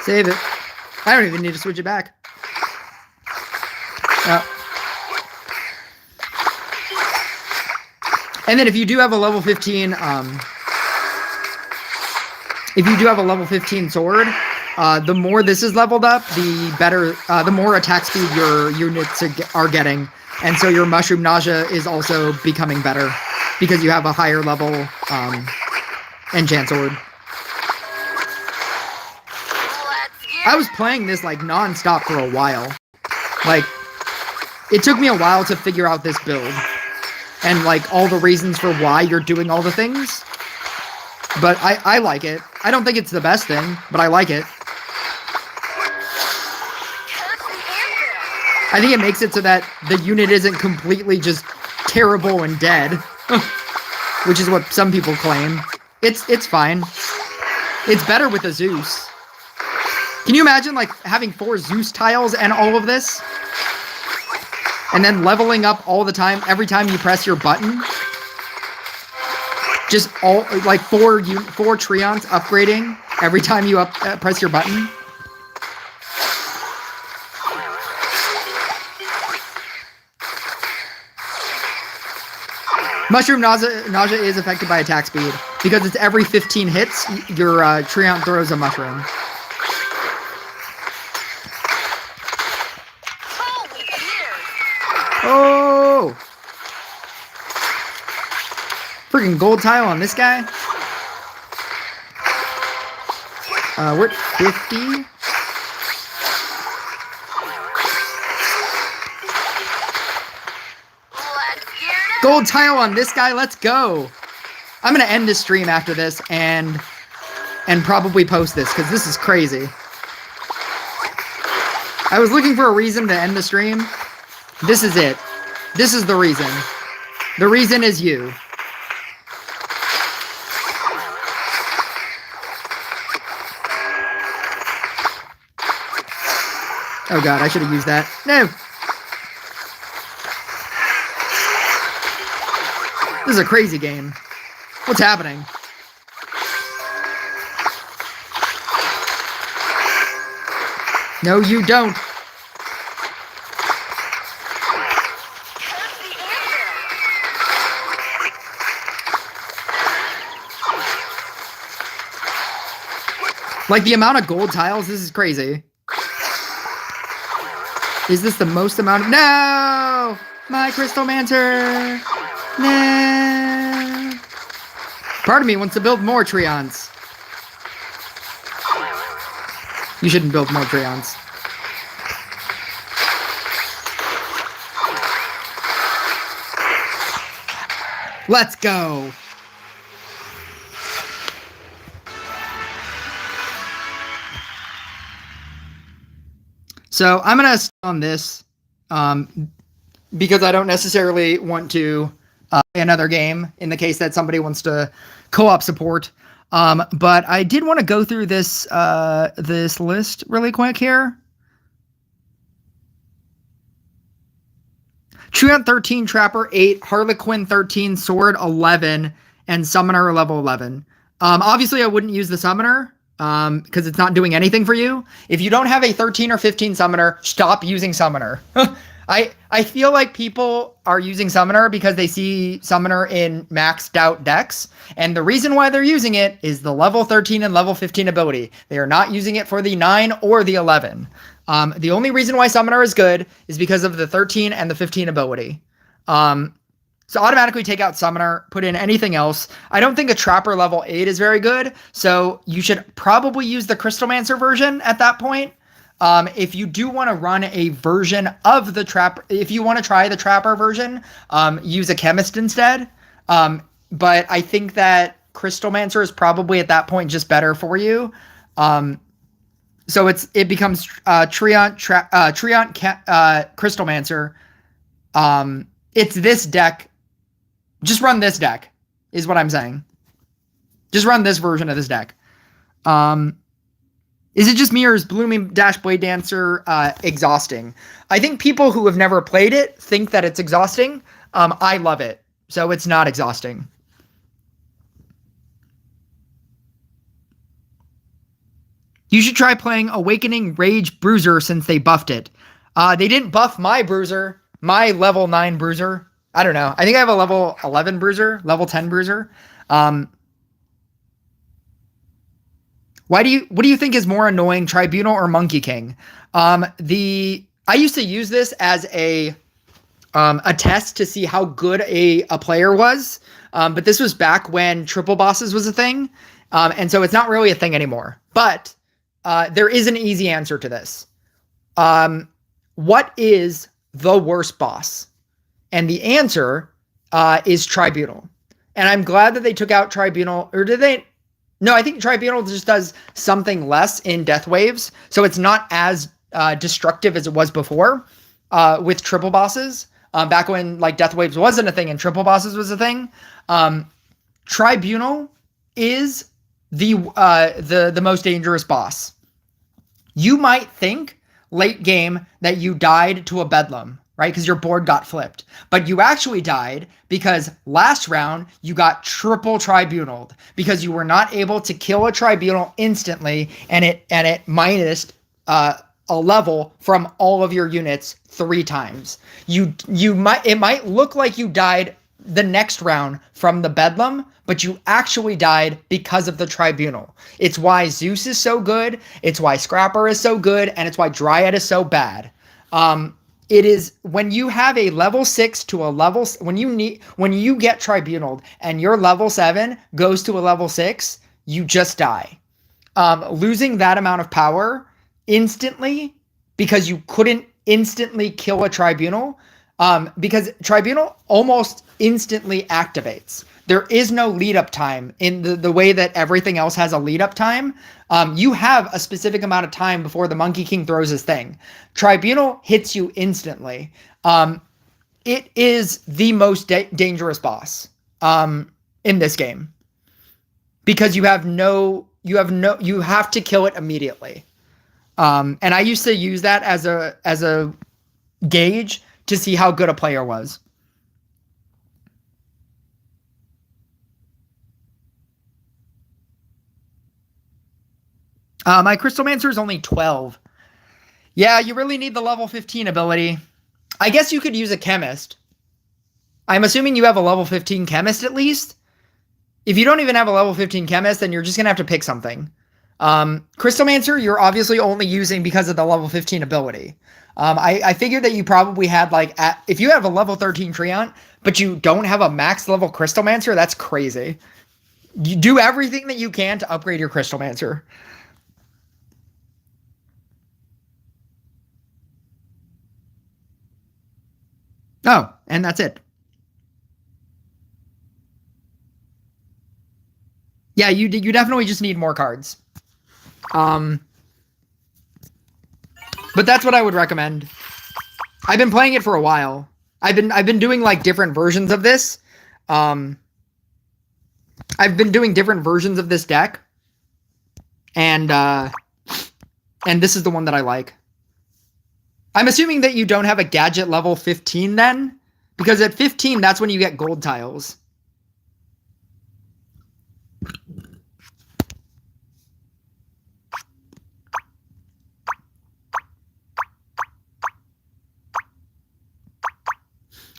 Speaker 1: Save it. I don't even need to switch it back. And then if you do have a level 15, sword, the more this is leveled up, the better, the more attack speed your units are getting. And so your Mushroom Nausea is also becoming better because you have a higher level enchant sword. I was playing this like non-stop for a while. Like, it took me a while to figure out this build and like all the reasons for why you're doing all the things. But I like it. I don't think it's the best thing, but I like it. I think it makes it so that the unit isn't completely just terrible and dead, which is what some people claim. It's fine. It's better with a Zeus. Can you imagine like having 4 Zeus tiles and all of this? And then leveling up all the time, every time you press your button? Just all, like 4 Triants upgrading every time you press your button? Mushroom nausea is affected by attack speed. Because it's every 15 hits, your Triant throws a mushroom. Oh! Freaking gold tile on this guy. We're at 50. Gold tile on this guy. Let's go. I'm gonna end this stream after this and probably post this because this is crazy. I was looking for a reason to end the stream. This is it. This is the reason. The reason is you. Oh god, I should have used that. No. This is a crazy game. What's happening? No, you don't. Like the amount of gold tiles, this is crazy. Is this the most amount of... No! My Crystal Mancer! No! Part of me wants to build more Triants. You shouldn't build more Triants. Let's go! So I'm going to start on this because I don't necessarily want to play another game in the case that somebody wants to co-op support. But I did want to go through this this list really quick here. Triant 13, Trapper 8, Harlequin 13, Sword 11, and Summoner level 11. Obviously, I wouldn't use the Summoner. Because it's not doing anything for you. If you don't have a 13 or 15 Summoner, stop using Summoner. I feel like people are using Summoner because they see Summoner in maxed out decks. And the reason why they're using it is the level 13 and level 15 ability. They are not using it for the 9 or the 11. The only reason why Summoner is good is because of the 13 and the 15 ability. So automatically take out Summoner, put in anything else. I don't think a Trapper level 8 is very good, so you should probably use the Crystalmancer version at that point. If you do want to run a version of the Trapper, if you want to try the Trapper version, use a Chemist instead. But I think that Crystalmancer is probably at that point just better for you. So it becomes Triant Crystalmancer. It's this deck. Just run this deck, is what I'm saying. Just run this version of this deck. Is it just me or is Blooming Dash Blade Dancer exhausting? I think people who have never played it think that it's exhausting. I love it, so it's not exhausting. You should try playing Awakening Rage Bruiser since they buffed it. They didn't buff my Bruiser, my level 9 Bruiser. I don't know. I think I have a level 11 Bruiser, level 10 Bruiser. What do you think is more annoying, Tribunal or Monkey King? I used to use this as a test to see how good a player was. But this was back when triple bosses was a thing. And so it's not really a thing anymore. But there is an easy answer to this. What is the worst boss? And the answer is Tribunal. And I'm glad that they took out Tribunal. Or did they? No, I think Tribunal just does something less in Death Waves. So it's not as destructive as it was before. with triple bosses. Back when like Death Waves wasn't a thing and triple bosses was a thing. Tribunal is the most dangerous boss. You might think late game that you died to a bedlam, right? Because your board got flipped. But you actually died because last round you got triple tribunaled because you were not able to kill a tribunal instantly, and it minused a level from all of your units 3 times. It might look like you died the next round from the bedlam, but you actually died because of the tribunal. It's why Zeus is so good, it's why Scrapper is so good, and it's why Dryad is so bad. It is when you have a level 6 to a level, when you get tribunaled and your level 7 goes to a level 6, you just die. Losing that amount of power instantly because you couldn't instantly kill a tribunal, because tribunal almost instantly activates. There is no lead up time in the way that everything else has a lead up time. You have a specific amount of time before the Monkey King throws his thing. Tribunal hits you instantly. It is the most dangerous boss in this game because you have to kill it immediately. And I used to use that as a gauge to see how good a player was. My Crystalmancer is only 12. Yeah, you really need the level 15 ability. I guess you could use a Chemist. I'm assuming you have a level 15 Chemist at least. If you don't even have a level 15 Chemist, then you're just going to have to pick something. Crystalmancer, you're obviously only using because of the level 15 ability. I figured that you probably had if you have a level 13 Triant, but you don't have a max level Crystalmancer, that's crazy. You do everything that you can to upgrade your Crystalmancer. Oh, and that's it. Yeah, you definitely just need more cards. But that's what I would recommend. I've been playing it for a while. I've been doing like different versions of this. I've been doing different versions of this deck. And this is the one that I like. I'm assuming that you don't have a gadget level 15 then, because at 15 that's when you get gold tiles.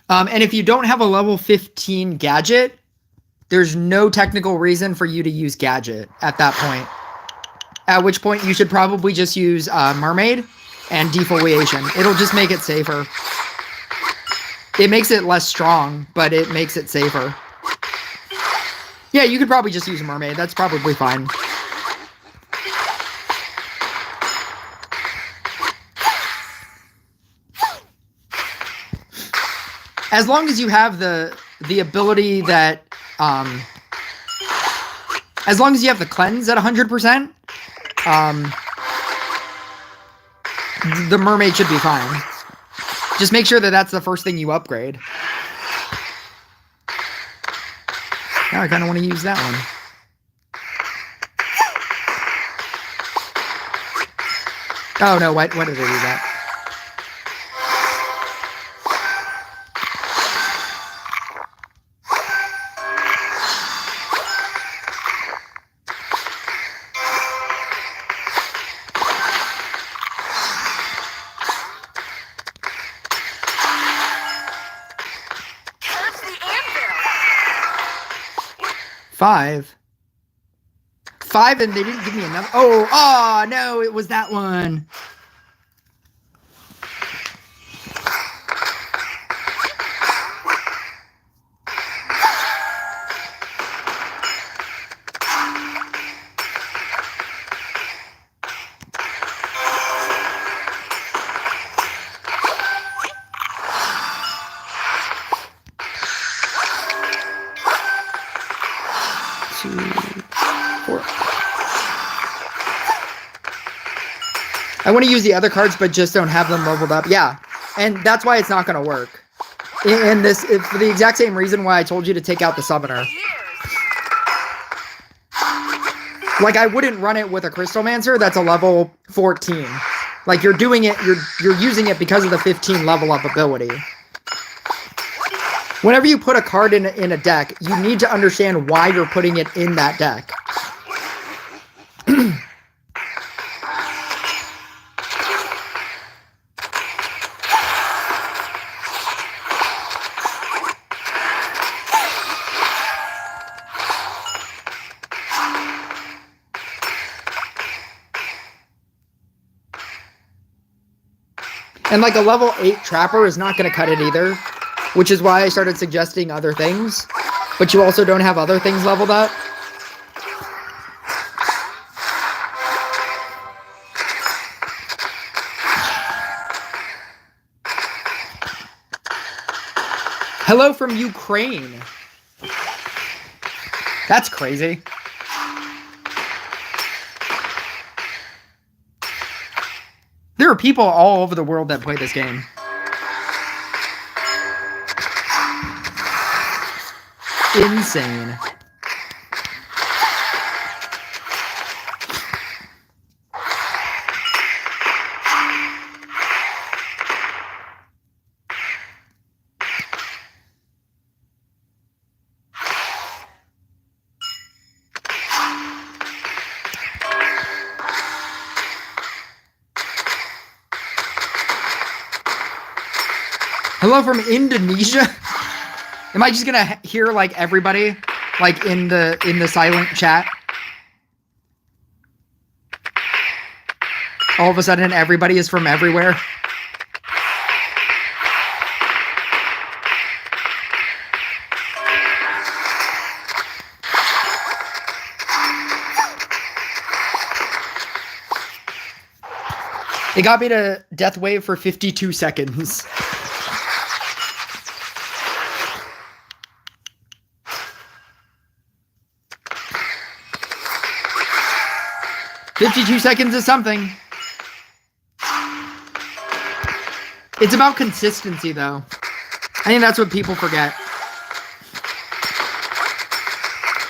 Speaker 1: And if you don't have a level 15 gadget, there's no technical reason for you to use gadget at that point. At which point you should probably just use Mermaid and Defoliation. It'll just make it safer. It makes it less strong, but it makes it safer. Yeah, you could probably just use a Mermaid. That's probably fine. As long as you have the ability that, as long as you have the cleanse at 100%, the Mermaid should be fine. Just make sure that that's the first thing you upgrade. Now I kind of want to use that one. Oh no, why did I do that? Five, and they didn't give me another. Oh no, it was that one. I want to use the other cards, but just don't have them leveled up. Yeah. And that's why it's not going to work. And this, for the exact same reason why I told you to take out the summoner. Like, I wouldn't run it with a Crystalmancer that's a level 14. Like, you're doing it, you're using it because of the 15 level up ability. Whenever you put a card in a deck, you need to understand why you're putting it in that deck. And like a level 8 Trapper is not going to cut it either, which is why I started suggesting other things. But you also don't have other things leveled up. Hello from Ukraine. That's crazy. There are people all over the world that play this game. Insane. Hello from Indonesia. Am I just gonna hear like everybody like in the silent chat? All of a sudden everybody is from everywhere. It got me to Death Wave for 52 seconds. 52 seconds is something. It's about consistency, though. I think that's what people forget.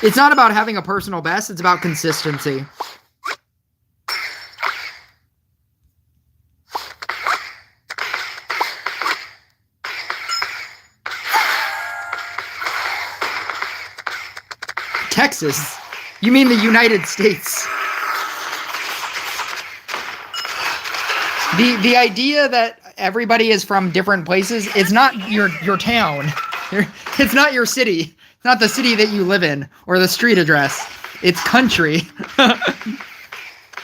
Speaker 1: It's not about having a personal best, it's about consistency. Texas? You mean the United States? The idea that everybody is from different places, it's not your town. It's not your city. It's not the city that you live in or the street address. It's country.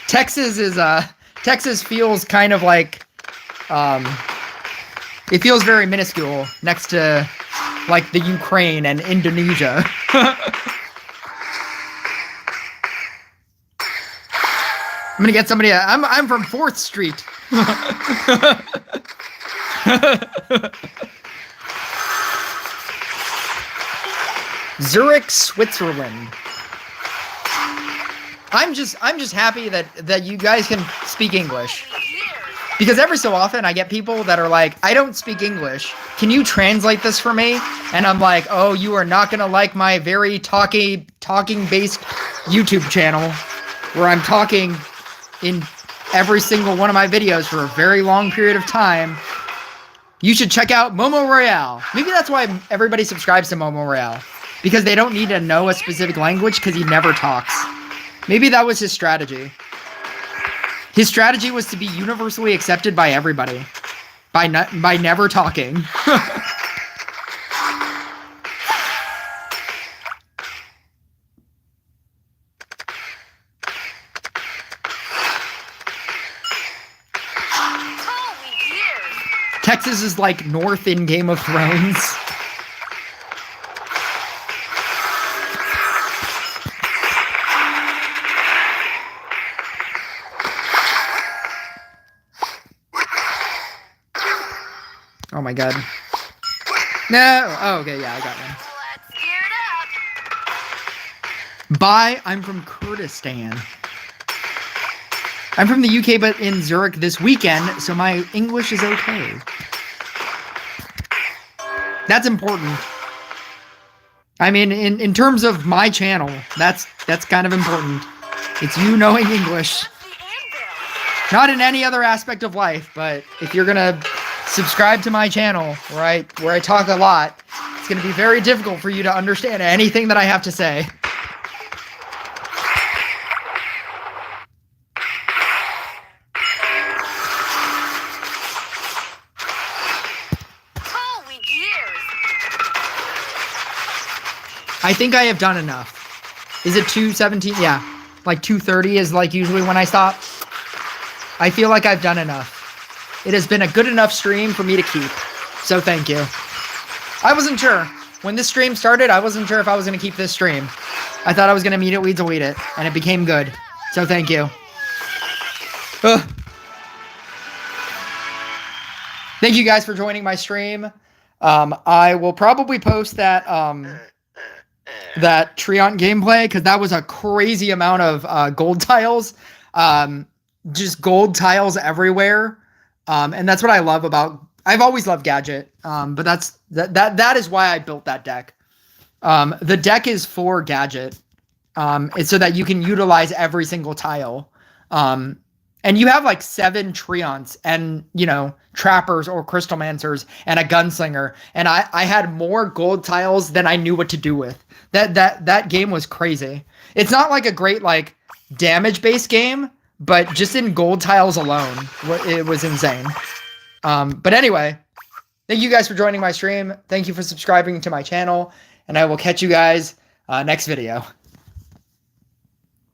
Speaker 1: Texas feels kind of like it feels very minuscule next to like the Ukraine and Indonesia. I'm gonna get somebody. I'm from 4th Street. Zurich, Switzerland. I'm just happy that you guys can speak English. Because every so often I get people that are like, I don't speak English. Can you translate this for me? And I'm like, oh, you are not gonna like my very talking based YouTube channel where I'm talking in every single one of my videos for a very long period of time. You should check out Momo Royale. Maybe that's why everybody subscribes to Momo Royale. Because they don't need to know a specific language because he never talks. Maybe that was his strategy. His strategy was to be universally accepted by everybody. By never talking. Texas is like North in Game of Thrones. Oh my god. No! Oh, okay, yeah, I got one.
Speaker 2: Let's gear it up.
Speaker 1: Bye, I'm from Kurdistan. I'm from the UK, but in Zurich this weekend, so my English is okay. That's important. I mean, in terms of my channel, that's kind of important. It's you knowing English. Not in any other aspect of life, but if you're gonna subscribe to my channel where I talk a lot, it's gonna be very difficult for you to understand anything that I have to say.
Speaker 2: Holy years!
Speaker 1: I think I have done enough. Is it 2:17? Yeah, like 2:30 is like usually when I stop. I feel like I've done enough. It has been a good enough stream for me to keep. So thank you. I wasn't sure. When this stream started, I wasn't sure if I was going to keep this stream. I thought I was going to meet it, weeds, weed it. And it became good. So thank you. Ugh. Thank you guys for joining my stream. I will probably post that Triant gameplay because that was a crazy amount of gold tiles. Just gold tiles everywhere. And that's what I love about, I've always loved Gadget. But that is why I built that deck. The deck is for Gadget. It's so that you can utilize every single tile. And you have like 7 Triants and, you know, Trappers or Crystalmancers and a Gunslinger. And I had more gold tiles than I knew what to do with. That game was crazy. It's not like a great like damage-based game, but just in gold tiles alone, it was insane. But anyway, thank you guys for joining my stream. Thank you for subscribing to my channel. And I will catch you guys next video.